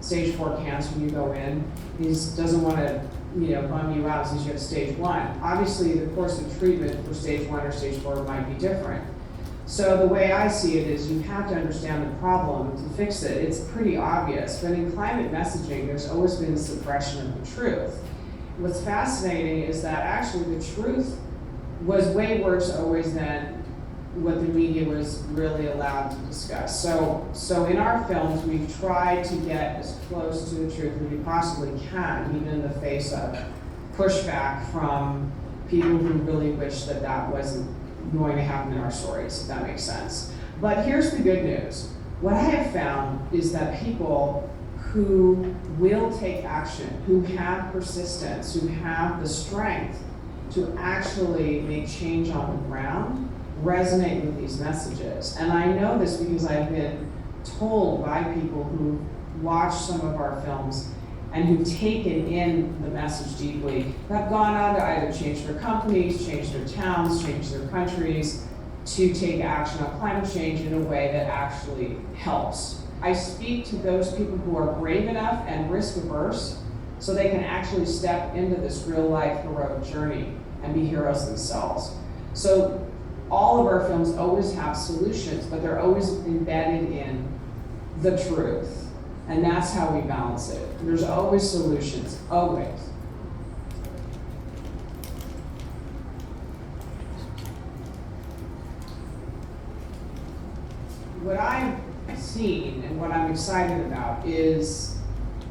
stage 4 cancer and you go in. He doesn't want to, you know, bum you out since you have stage 1. Obviously, the course of treatment for stage 1 or stage 4 might be different. So the way I see it is you have to understand the problem to fix it. It's pretty obvious, but in climate messaging, there's always been suppression of the truth. What's fascinating is that actually the truth was way worse always than what the media was really allowed to discuss. So in our films, we've tried to get as close to the truth as we possibly can, even in the face of pushback from people who really wish that that wasn't going to happen in our stories, if that makes sense. But here's the good news. What I have found is that people who will take action, who have persistence, who have the strength to actually make change on the ground, resonate with these messages. And I know this because I've been told by people who watched some of our films and who've taken in the message deeply, have gone on to either change their companies, change their towns, change their countries, to take action on climate change in a way that actually helps. I speak to those people who are brave enough and risk averse so they can actually step into this real life heroic journey and be heroes themselves. So all of our films always have solutions, but they're always embedded in the truth. And that's how we balance it. There's always solutions, always. What I've seen and what I'm excited about is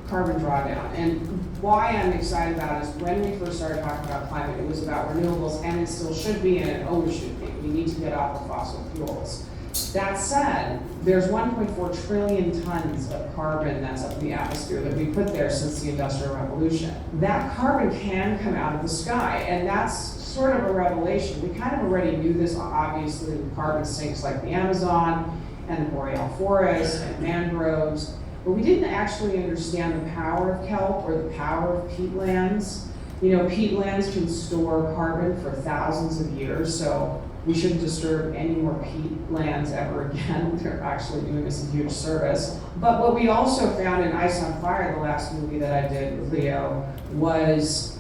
carbon drawdown. And why I'm excited about it is when we first started talking about climate, it was about renewables, and it still should be, and it always should be. We need to get off of fossil fuels. That said, there's 1.4 trillion tons of carbon that's up in the atmosphere that we put there since the Industrial Revolution. That carbon can come out of the sky, and that's sort of a revelation. We kind of already knew this, obviously, with carbon sinks like the Amazon and the boreal forest and mangroves, but we didn't actually understand the power of kelp or the power of peatlands. You know, peatlands can store carbon for thousands of years, so we shouldn't disturb any more peatlands ever again. They're actually doing us a huge service. But what we also found in Ice on Fire, the last movie that I did with Leo, was,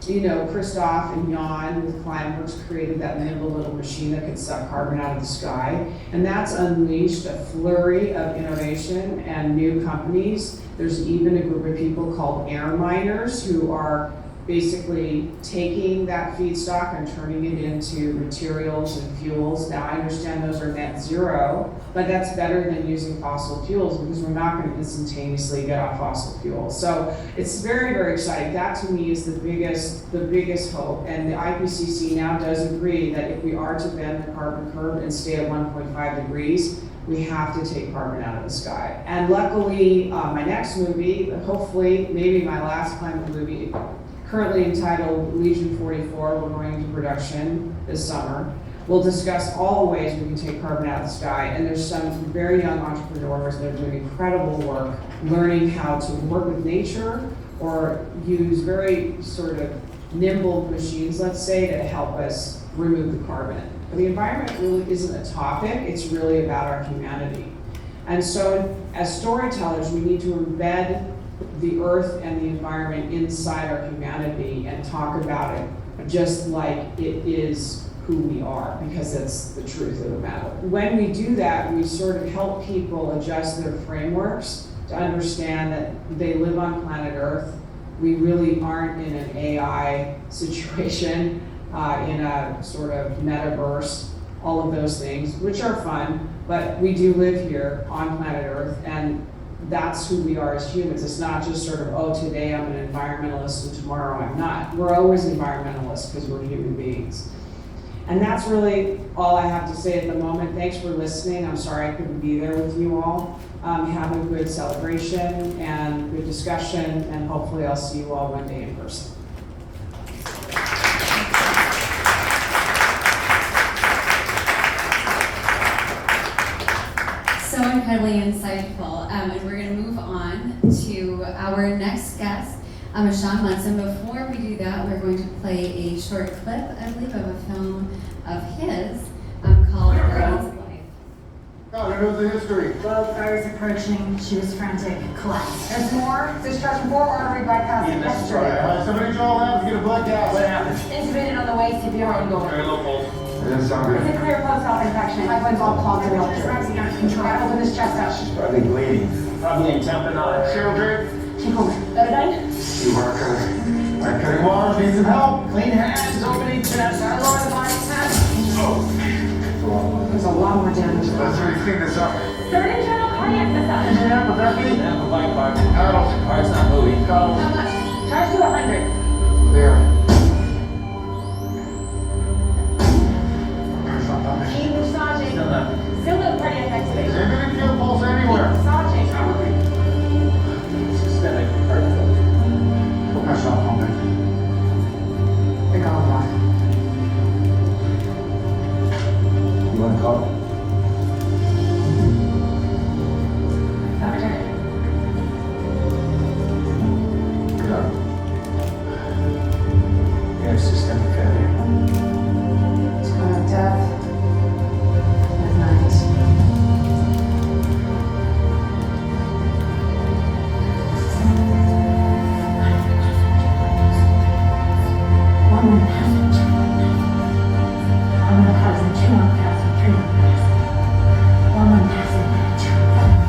you know, Christoph and Jan with Climeworks created that nimble little machine that could suck carbon out of the sky. And that's unleashed a flurry of innovation and new companies. There's even a group of people called air miners who are basically taking that feedstock and turning it into materials and fuels. Now, I understand those are net zero, but that's better than using fossil fuels because we're not going to instantaneously get off fossil fuels. So it's very, very exciting. That to me is the biggest hope. And the IPCC now does agree that if we are to bend the carbon curve and stay at 1.5 degrees, we have to take carbon out of the sky. And luckily, my next movie, hopefully, maybe my last climate movie, currently entitled Legion 44, we're going into production this summer. We'll discuss all the ways we can take carbon out of the sky, and there's some very young entrepreneurs that are doing incredible work, learning how to work with nature or use very sort of nimble machines, let's say, to help us remove the carbon. But the environment really isn't a topic, it's really about our humanity. And so as storytellers, we need to embed the earth and the environment inside our humanity and talk about it just like it is who we are, because it's the truth of the matter. When we do that, we sort of help people adjust their frameworks to understand that they live on planet Earth. We really aren't in an AI situation, in a sort of metaverse, all of those things, which are fun, but we do live here on planet Earth, and that's who we are as humans. It's not just sort of, oh, today I'm an environmentalist and tomorrow I'm not. We're always environmentalists because we're human beings. And that's really all I have to say at the moment. Thanks for listening. I'm sorry I couldn't be there with you all. Have a good celebration and good discussion, and hopefully I'll see you all one day in person. So incredibly insightful. And we're going to move on to our next guest, Shaun Monson. Before we do that, we're going to play a short clip, I believe, of a film of his called Girls Life. Oh, you know the history. Well, fires approaching. She was frantic. Collapse. There's more. Discharge 4 artery bypass. Right. Somebody call out to get a blood gas. What happened? Intubated on the way. CPR ongoing. Very low pulse. It doesn't sound good. It's a clear post-op infection. Pipeline's all clogged and ruptured. Rising out of control. Gotta open this chest up. She's probably bleeding. Probably in tamponade. Cheryl drip. She coma. Betadine. You are cutting. I'm cutting water. Need some help. Clean hands. Opening chest. Lower the body. Oh. There's a lot more damage. Let's really clean this up. Third internal cardiac massage. Is it apoplectic? Apoplectic. Paddles. Heart's not moving. Cuddles. How much? Charge to 100. There. Keep massaging. Still nothing. Still no cardiac Is activation. anybody feel pulse anywhere? Massaging. Systemic heart failure. Pressure off pumping. They're gone by. You want to call? Doctor. Good on. You have systemic failure. Time of death. Midnight. One passage. One passage. Two passage. Three passage. One passage. Two passage.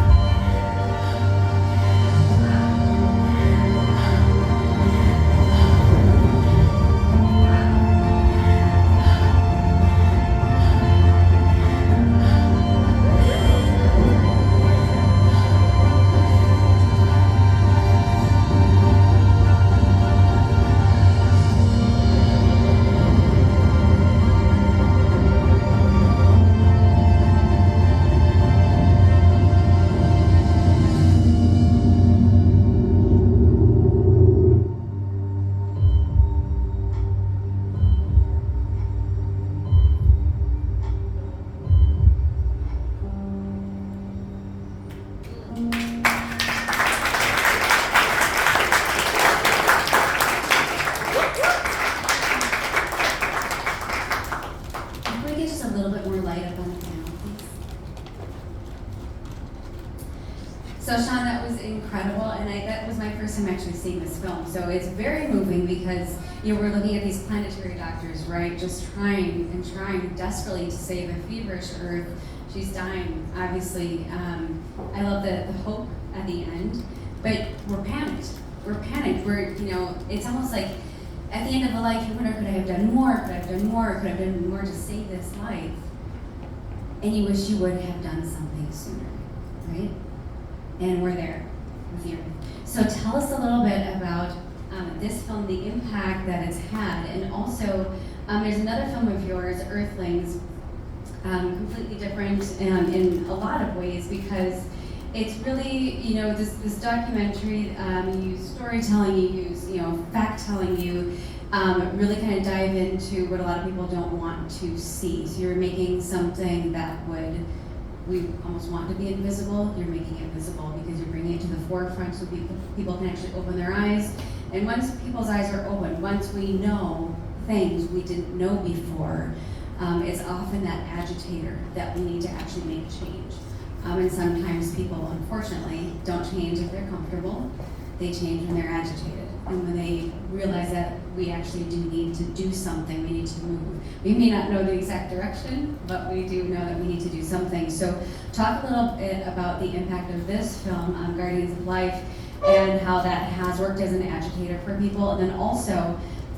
Can we get just a little bit more light up on the panel, please? So Shaun, that was incredible, and that was my first time actually seeing this film. So it's very moving because we're looking at these planetary doctors, right? Just trying and trying desperately to save a feverish Earth. She's dying, obviously. I love the hope at the end, but we're panicked. We're panicked. It's almost like at the end of the life, you wonder, could I have done more? Could I have done more? Could I have done more to save this life? And you wish you would have done something sooner, right? And we're there with you. So tell us a little bit about this film, the impact that it's had, and also there's another film of yours, Earthlings, completely different in a lot of ways because it's really, this documentary, you use storytelling, you use, fact-telling, you really kind of dive into what a lot of people don't want to see. So you're making something that we almost want to be invisible, you're making it visible because you're bringing it to the forefront so people can actually open their eyes. And once people's eyes are open, once we know things we didn't know before, it's often that agitator that we need to actually make change. And sometimes people, unfortunately, don't change if they're comfortable. they change when they're agitated. And when they realize that we actually do need to do something, we need to move. We may not know the exact direction, but we do know that we need to do something. So talk a little bit about the impact of this film on Guardians of Life and how that has worked as an agitator for people. And then also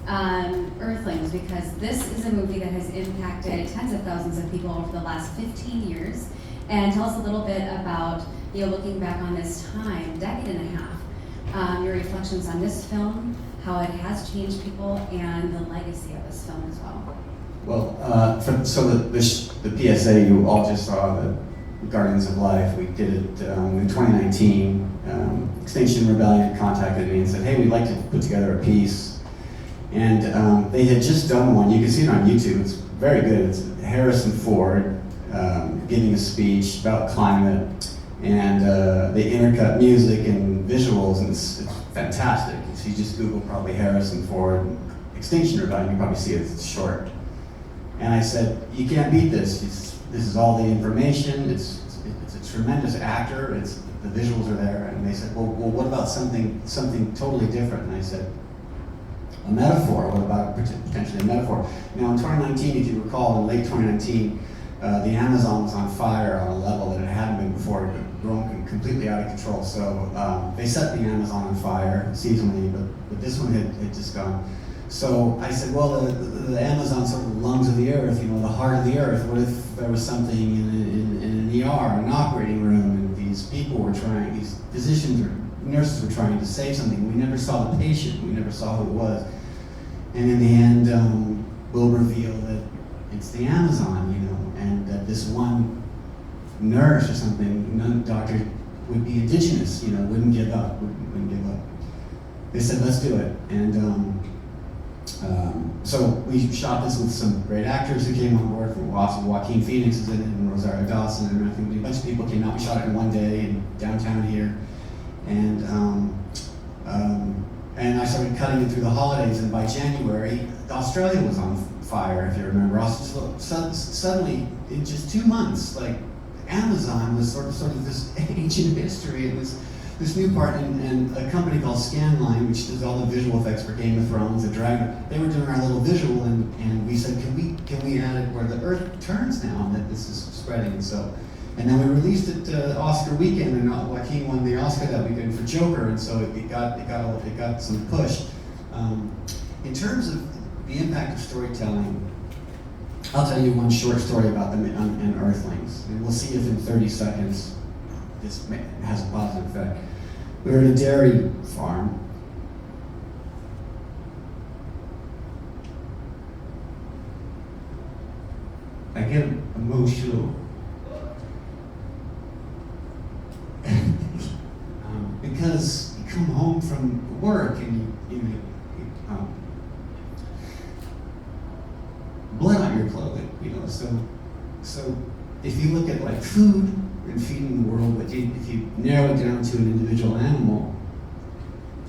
Earthlings, because this is a movie that has impacted tens of thousands of people over the last 15 years. And tell us a little bit about, looking back on this time, decade and a half, your reflections on this film, how it has changed people, and the legacy of this film as well. Well, the PSA you all just saw, the Guardians of Life, we did it in 2019. Extinction Rebellion contacted me and said, hey, we'd like to put together a piece. And they had just done one. You can see it on YouTube. It's very good. It's Harrison Ford giving a speech about climate, and they intercut music and visuals, and it's fantastic. If you just Google probably Harrison Ford Extinction Rebellion, you probably see it. It's short. And I said, you can't beat this. This is all the information. It's a tremendous actor. The visuals are there. And they said, well, what about something totally different? And I said, a metaphor. What about potentially a metaphor? Now, in 2019, if you recall, in late 2019, the Amazon was on fire on a level that it hadn't been before. It had grown completely out of control. So they set the Amazon on fire seasonally, but this one had just gone. So I said, well, the Amazon's sort of the lungs of the earth, the heart of the earth. What if there was something in an ER, an operating room, and these people were trying, these physicians or nurses were trying to say something. We never saw the patient. We never saw who it was. And in the end, we'll reveal that it's the Amazon, and that this one nurse or something, doctor, would be indigenous, wouldn't give up, wouldn't give up. They said, let's do it. And so we shot this with some great actors who came on board. Joaquin Phoenix is in it, and Rosario Dawson, and I think a bunch of people came out. We shot it in one day in downtown here. And I started cutting it through the holidays, and by January, Australia was on fire, if you remember. Suddenly, in just 2 months, Amazon was sort of this ancient history. It was this new part, and a company called Scanline, which does all the visual effects for Game of Thrones, The Dragon, they were doing our little visual, and we said, can we add it where the Earth turns now, and that this is spreading, and then we released it Oscar weekend, and Joaquin won the Oscar that weekend for Joker, and so it got some push. In terms of the impact of storytelling, I'll tell you one short story about them and Earthlings, and we'll see if in 30 seconds this has a positive effect. We were at a dairy farm. I get emotional because you come home from work and you blood on your clothing, so if you look at food and feeding the world, but if you narrow it down to an individual animal,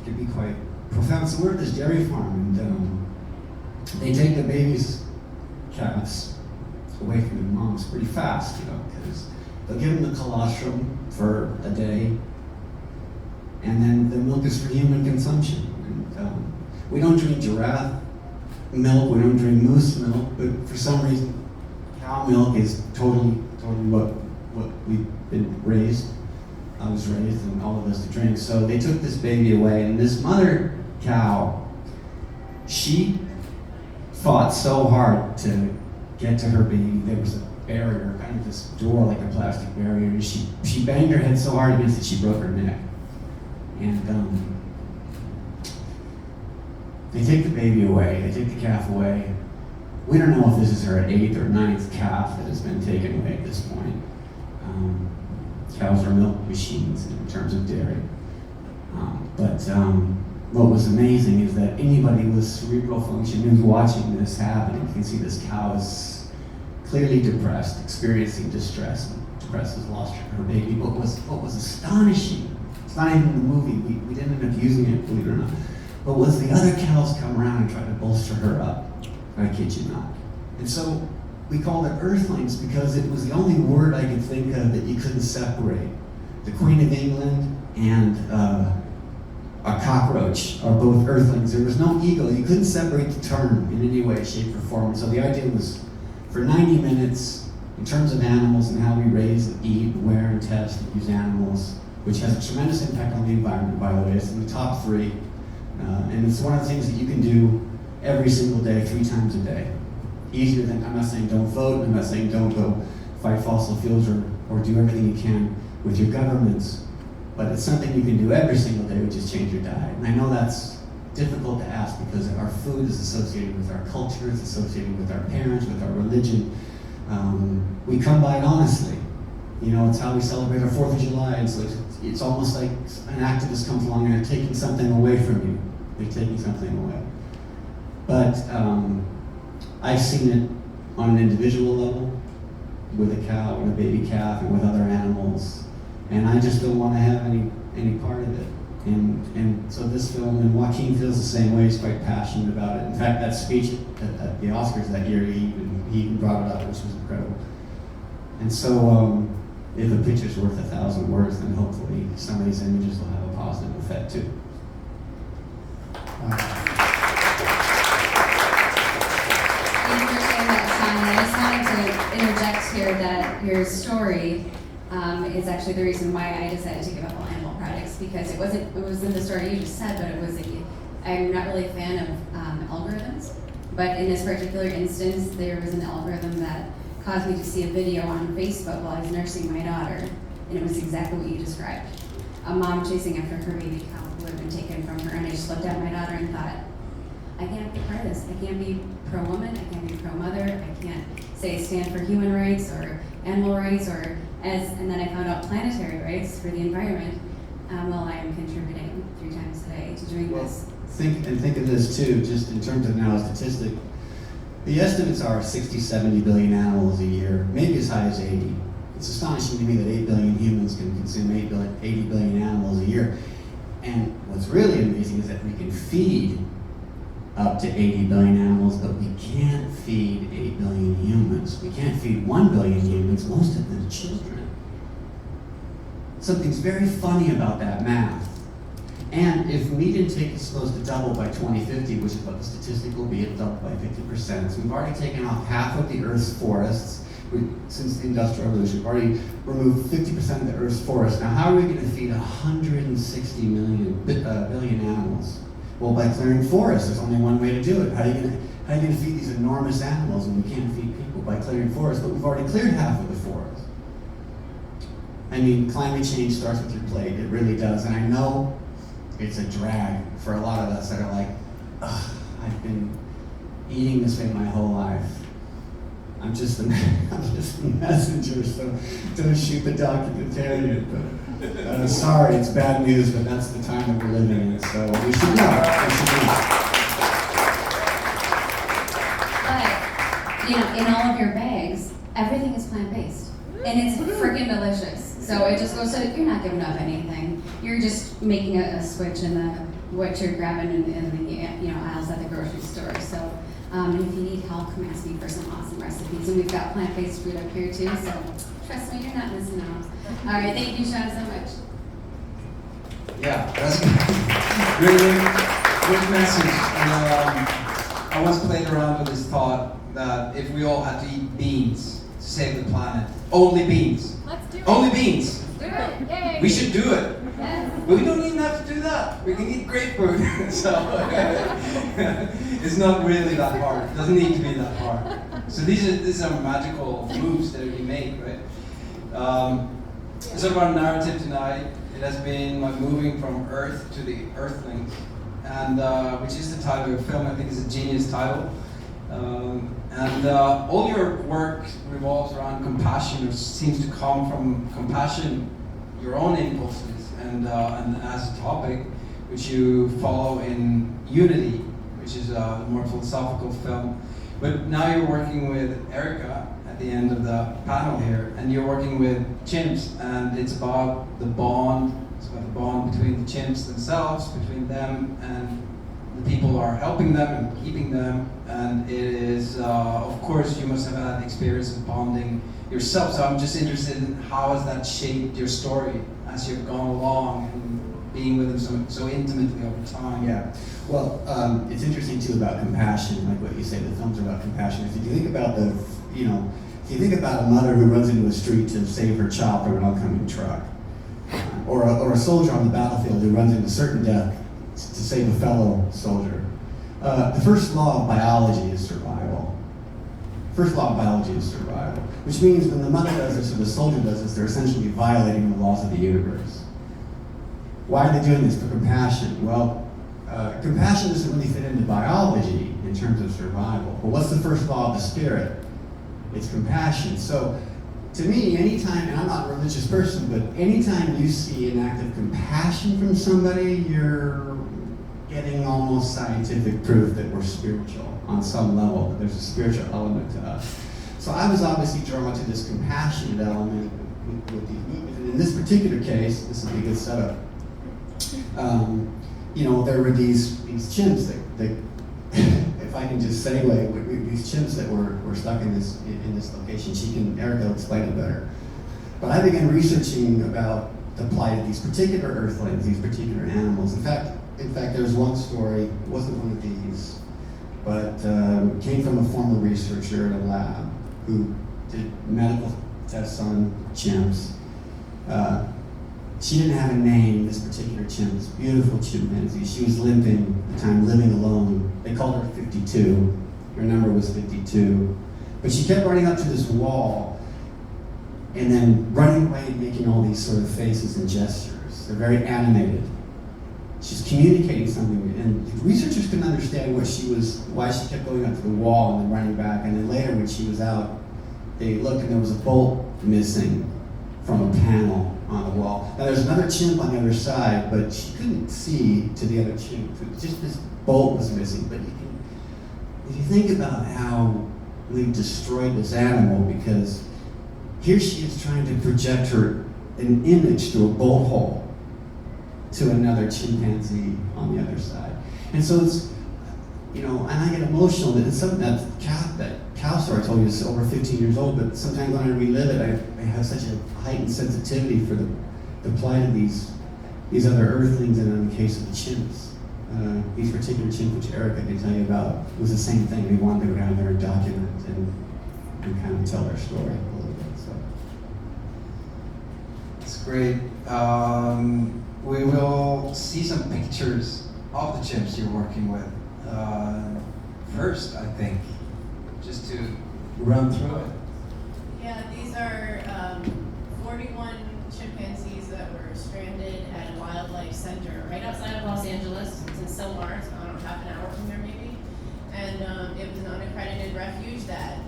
it can be quite profound. So we're at this dairy farm, and they take the babies, calves, away from their moms pretty fast, because they'll give them the colostrum for a day, and then the milk is for human consumption. And we don't drink giraffe milk, we don't drink moose milk, but for some reason, cow milk is totally what we've been raised. I was raised, and all of us to drink. So they took this baby away, and this mother cow, she fought so hard to get to her baby. There was a barrier, kind of this door like a plastic barrier, and she banged her head so hard against it she broke her neck. And they take the baby away, they take the calf away. We don't know if this is her 8th or 9th calf that has been taken away at this point. Cows are milk machines in terms of dairy. But what was amazing is that anybody with cerebral function who's watching this happen, you can see this cow is clearly depressed, experiencing distress. Depressed has lost her baby. What was astonishing, it's not even in the movie, we didn't end up using it, believe it or not, but was the other cows come around and try to bolster her up. I kid you not. And so we called it Earthlings because it was the only word I could think of that you couldn't separate. The Queen of England and a cockroach are both earthlings. There was no ego. You couldn't separate the term in any way, shape, or form. So the idea was, for 90 minutes, in terms of animals and how we raise and eat, wear and test and use animals, which has a tremendous impact on the environment, by the way. It's in the top 3. And it's one of the things that you can do every single day, 3 times a day. Easier than, I'm not saying don't vote, I'm not saying don't go fight fossil fuels or do everything you can with your governments, but it's something you can do every single day, which is change your diet. And I know that's difficult to ask because our food is associated with our culture, it's associated with our parents, with our religion. We come by it honestly. You know, it's how we celebrate our 4th of July. It's almost like an activist comes along and they're taking something away from you. They're taking something away. But I've seen it on an individual level, with a cow and a baby calf and with other animals. And I just don't want to have any part of it. And so this film, and Joaquin feels the same way, he's quite passionate about it. In fact, that speech at the Oscars that year, he even brought it up, which was incredible. And so, if a picture's worth 1,000 words, then hopefully some of these images will have a positive effect too. Thank you for sharing that, Shaun. And I just wanted to interject here that your story is actually the reason why I decided to give up all animal products, because it was in the story you just said, but it was I'm not really a fan of algorithms, but in this particular instance, there was an algorithm that caused me to see a video on Facebook while I was nursing my daughter, and it was exactly what you described. A mom chasing after her baby cow who had been taken from her, and I just looked at my daughter and thought, I can't be part of this. I can't be pro-woman, I can't be pro-mother, I can't say stand for human rights or animal rights, and then I found out planetary rights for the environment while I am contributing 3 times a day to doing this. Think of this too, just in terms of now a statistic. The estimates are 60, 70 billion animals a year, maybe as high as 80. It's astonishing to me that 8 billion humans can consume 80 billion animals a year. And what's really amazing is that we can feed up to 80 billion animals, but we can't feed 8 billion humans. We can't feed 1 billion humans, most of them children. Something's very funny about that math. And if meat intake is supposed to double by 2050, which is what the statistic will be, it doubled by 50%. So we've already taken off half of the Earth's forests since the Industrial Revolution. We've already removed 50% of the Earth's forests. Now, how are we going to feed 160 billion animals? Well, by clearing forests. There's only one way to do it. How are you going to feed these enormous animals when we can't feed people? By clearing forests, but we've already cleared half of the forest. I mean, climate change starts with your plate. It really does. And I know it's a drag for a lot of us that are like, ugh, I've been eating this way my whole life. I'm just a messenger, so don't shoot the documentarian. But sorry, it's bad news, but that's the time that we're living in, so we should know. But, in all of your bags, everything is plant-based. And it's freaking delicious. So it just goes so you're not giving up anything. You're just making a switch in what you're grabbing in the aisles at the grocery store. So and if you need help, come ask me for some awesome recipes. And we've got plant-based food up here too. So trust me, you're not missing out. All right, thank you, Shaun, so much. Yeah, that's really good message. And I once played around with this thought that if we all had to eat beans to save the planet, only beans. Let's do it. Only beans. Do it. Yay. We should do it. Yes. But we don't even have to do that. We can eat grapefruit. So it's not really that hard. It doesn't need to be that hard. So these are magical moves that we make, right? Sort of our narrative tonight, it has been like moving from Earth to the Earthlings, and which is the title of the film. I think it's a genius title. All your work revolves around compassion, or seems to come from compassion, your own impulses, and as a topic, which you follow in Unity, which is a more philosophical film. But now you're working with Erika at the end of the panel here, and you're working with chimps, and it's about the bond. It's about the bond between the chimps themselves, between them and the people who are helping them and keeping them. And it is, of course, you must have had experience of bonding yourself. So I'm just interested in how has that shaped your story as you've gone along and being with them so intimately over time. Yeah. Well, it's interesting too about compassion, like what you say. The films are about compassion. If you think about if you think about a mother who runs into a street to save her child from an oncoming truck, or a soldier on the battlefield who runs into certain death to save a fellow soldier. The first law of biology is survival. First law of biology is survival, which means when the mother does this or the soldier does this, they're essentially violating the laws of the universe. Why are they doing this? For compassion. Well, compassion doesn't really fit into biology in terms of survival. But what's the first law of the spirit? It's compassion. So, to me, anytime, and I'm not a religious person, but anytime you see an act of compassion from somebody, you're getting almost scientific proof that we're spiritual on some level, that there's a spiritual element to us. So I was obviously drawn to this compassionate element with these movies. And in this particular case, this would be a good setup. There were these chimps that if I can just segue, these chimps that were stuck in this location. Erika will explain it better. But I began researching about the plight of these particular earthlings, these particular animals. In fact, there's one story, it wasn't one of these, but came from a former researcher in a lab who did medical tests on chimps. She didn't have a name, this particular chimp, this beautiful chimpanzee. She was limping at the time, living alone. They called her 52. Her number was 52. But she kept running up to this wall and then running away and making all these sort of faces and gestures. They're very animated. She's communicating something, and researchers couldn't understand why she kept going up to the wall and then running back. And then later, when she was out, they looked and there was a bolt missing from a panel on the wall. Now there's another chimp on the other side, but she couldn't see to the other chimp. Just this bolt was missing. But if you think about how we've destroyed this animal, because here she is trying to project an image through a bolt hole to another chimpanzee on the other side. And so it's, and I get emotional. It's something that cow story I told you is over 15 years old, but sometimes when I relive it, I have such a heightened sensitivity for the plight of these other earthlings, and in the case of the chimps. These particular chimps, which Erika can tell you about, was the same thing. They wanted to go down there and document and kind of tell their story a little bit. So. That's great. We will see some pictures of the chimps you're working with. First, I think, just to run through it. Yeah, these are 41 chimpanzees that were stranded at a wildlife center right outside of Los Angeles. It's in Silmar, it's about half an hour from there maybe. And it was an unaccredited refuge that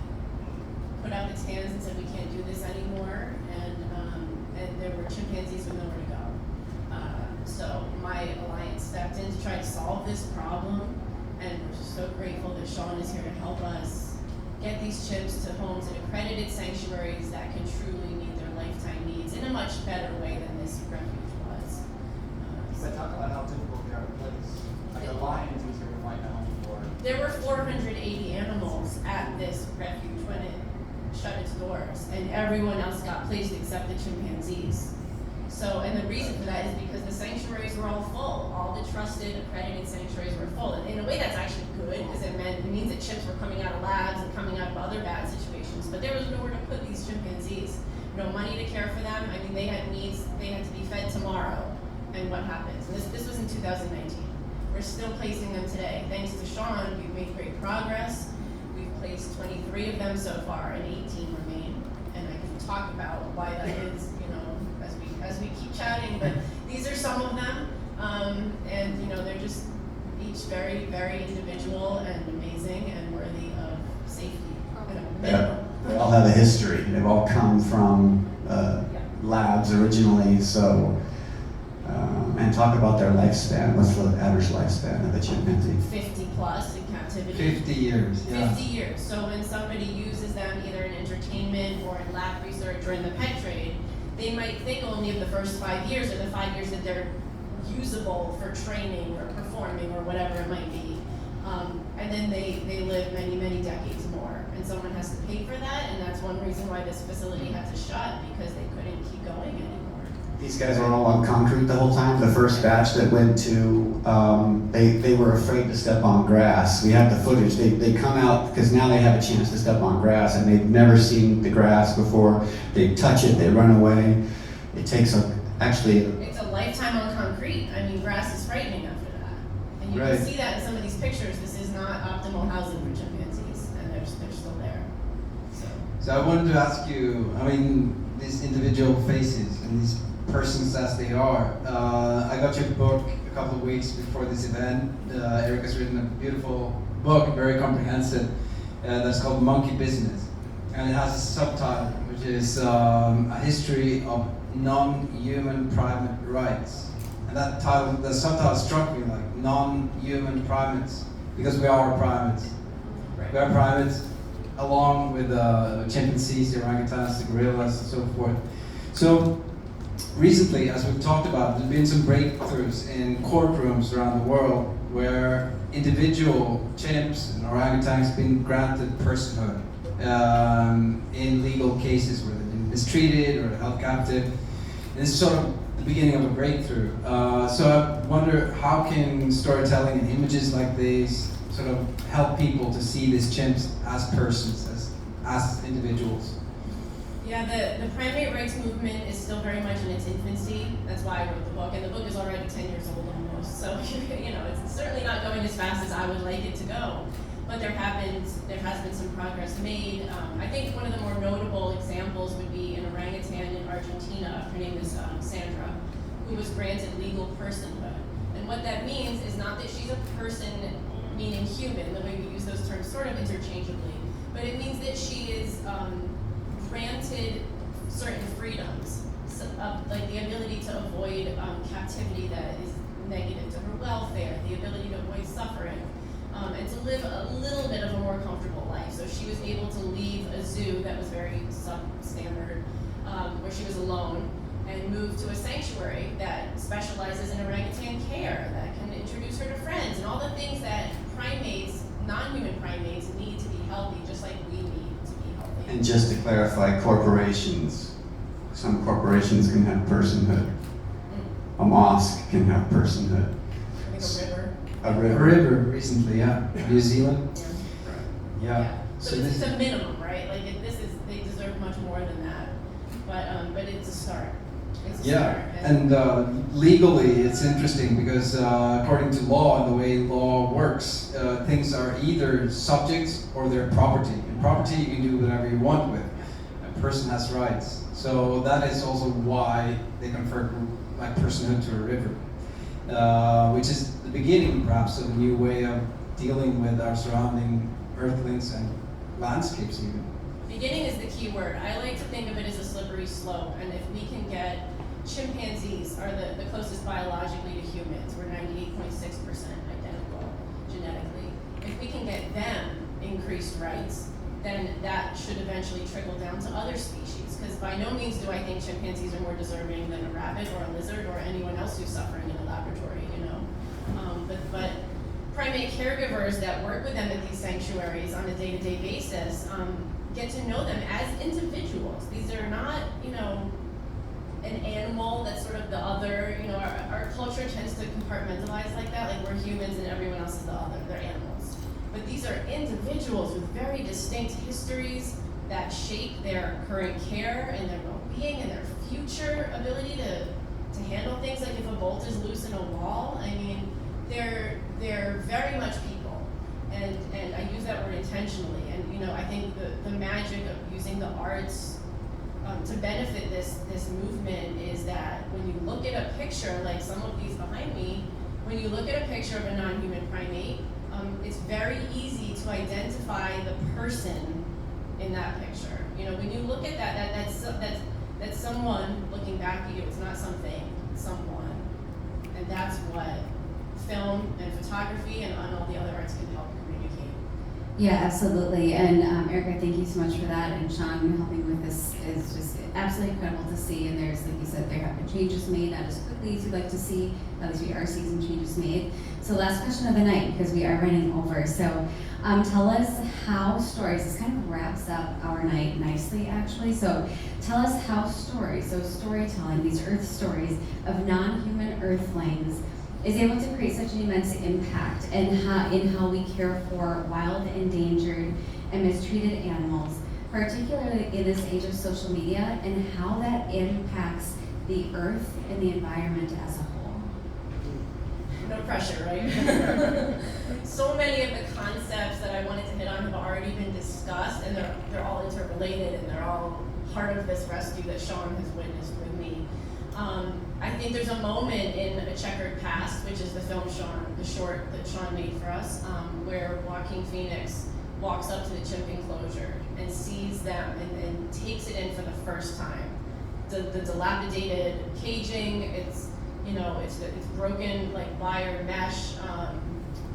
put out its hands and said, we can't do this anymore. And there were chimpanzees with nowhere to go. So my alliance stepped in to try to solve this problem. And we're just so grateful that Shaun is here to help us get these chimps to homes in accredited sanctuaries that can truly meet their lifetime needs in a much better way than this refuge was. So talk about how difficult they are to place. Like a lion is easier to find a home for. There were 480 animals at this refuge when it shut its doors, and everyone else got placed except the chimpanzees. So, and the reason for that is because the sanctuaries were all full. All the trusted, accredited sanctuaries were full. And in a way, that's actually good, because it means that chimps were coming out of labs and coming out of other bad situations. But there was nowhere to put these chimpanzees. No money to care for them. I mean, they had needs. They had to be fed tomorrow. And what happens? And this was in 2019. We're still placing them today. Thanks to Shaun, we've made great progress. We've placed 23 of them so far, and 18 remain. And I can talk about why that is, as we keep chatting, but these are some of them, and they're just each very, very individual and amazing and worthy of safety. They all have a history. They've all come from labs originally, so, and talk about their lifespan. What's the average lifespan of a chimpanzee? 50 plus in captivity. 50 years, yeah. 50 years. So when somebody uses them either in entertainment or in lab research or in the pet trade, they might think only of the first 5 years, or the 5 years that they're usable for training or performing or whatever it might be. And then they live many, many decades more. And someone has to pay for that, and that's one reason why this facility had to shut, because they couldn't keep going anymore. These guys are all on concrete the whole time. The first batch that went to, they were afraid to step on grass. We have the footage. They come out because now they have a chance to step on grass, and they've never seen the grass before. They touch it, they run away. It takes It's a lifetime on concrete. I mean, grass is frightening after that. And you Right. can see that in some of these pictures. This is not optimal housing for chimpanzees, and they're still there. So I wanted to ask you, I mean, these individual faces and these persons as they are. I got your book a couple of weeks before this event. Erika's written a beautiful book, very comprehensive, that's called Monkey Business. And it has a subtitle, which is A History of Non-Human Primate Rights. And that title, the subtitle struck me like non-human primates, because we are primates. We are primates along with chimpanzees, the orangutans, the gorillas, and so forth. So recently, as we've talked about, there's been some breakthroughs in courtrooms around the world where individual chimps and orangutans have been granted personhood in legal cases where they've been mistreated or held captive. And it's sort of the beginning of a breakthrough. So I wonder, how can storytelling and images like these sort of help people to see these chimps as persons, as individuals? Yeah, the primate rights movement is still very much in its infancy. That's why I wrote the book, and the book is already 10 years old almost. So it's certainly not going as fast as I would like it to go. But there has been some progress made. I think one of the more notable examples would be an orangutan in Argentina. Her name is Sandra, who was granted legal personhood. And what that means is not that she's a person, meaning human, the way we use those terms sort of interchangeably, but it means that she is granted certain freedoms, like the ability to avoid captivity that is negative to her welfare, the ability to avoid suffering, and to live a little bit of a more comfortable life. So she was able to leave a zoo that was very substandard, where she was alone, and move to a sanctuary that specializes in orangutan care, that can introduce her to friends, and all the things that primates, non-human primates, need to be healthy, just like we need to be healthy. And just to clarify, corporations. Some corporations can have personhood. A mosque can have personhood. I think a river. A river recently, yeah. New Zealand. Yeah. So this is a minimum, right? Like they deserve much more than that. But it's a start. It's a start. And legally it's interesting because according to law and the way law works, things are either subjects or they're property. And property you can do whatever you want with. A person has rights. So that is also why they confer like personhood to a river, which is the beginning perhaps of a new way of dealing with our surrounding earthlings and landscapes even. Beginning is the key word. I like to think of it as a slippery slope, and if we can get chimpanzees are the closest biologically to humans. We're 98.6% identical genetically. If we can get them increased rights, then that should eventually trickle down to other species. Because by no means do I think chimpanzees are more deserving than a rabbit or a lizard or anyone else who's suffering in a laboratory, But primate caregivers that work with them at these sanctuaries on a day-to-day basis get to know them as individuals. These are not, an animal that's sort of the other, our culture tends to compartmentalize like that, like we're humans and everyone else is the other, they're animals. But these are individuals with very distinct histories that shape their current care and their well-being and their future ability to handle things. Like if a bolt is loose in a wall, I mean, they're very much people. And I use that word intentionally. And I think the magic of using the arts to benefit this movement is that when you look at a picture, like some of these behind me, when you look at a picture of a non-human primate, it's very easy to identify the person in that picture. When you look at that's someone looking back at you. It's not something, it's someone. And that's what film and photography and all the other arts can help communicate. Yeah, absolutely. And Erika, thank you so much for that. And Shaun, helping with this is just absolutely incredible to see. And there's, like you said, there have been changes made, not as quickly as you'd like to see. At least we are seeing some changes made. So last question of the night, because we are running over. So tell us how stories, this kind of wraps up our night nicely, actually. So tell us how stories, so storytelling, these earth stories of non-human earthlings is able to create such an immense impact and in how we care for wild, endangered, and mistreated animals, particularly in this age of social media, and how that impacts the earth and the environment as a whole. No pressure, right? So many of the concepts that I wanted to hit on have already been discussed, and they're all interrelated, and they're all part of this rescue that Shaun has witnessed with me. I think there's a moment in A Checkered Past, which is the film Shaun, the short that Shaun made for us, where Joaquin Phoenix walks up to the chimp enclosure and sees them and takes it in for the first time. The dilapidated caging, it's broken like wire mesh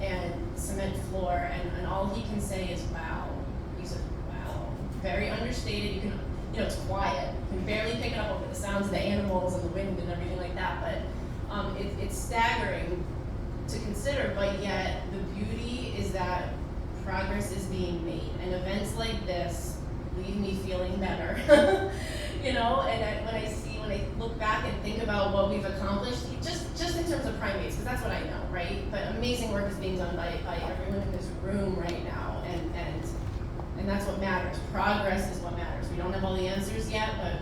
and cement floor, and all he can say is wow. He says wow, very understated. It's quiet. You can barely pick it up over the sounds of the animals and the wind and everything like that, but it's staggering to consider, but yet the beauty is that progress is being made, and events like this leave me feeling better. And when I look back and think about what we've accomplished, just in terms of primates, because that's what I know, right? But amazing work is being done by everyone in this room right now, and that's what matters. Progress is what matters. We don't have all the answers yet, but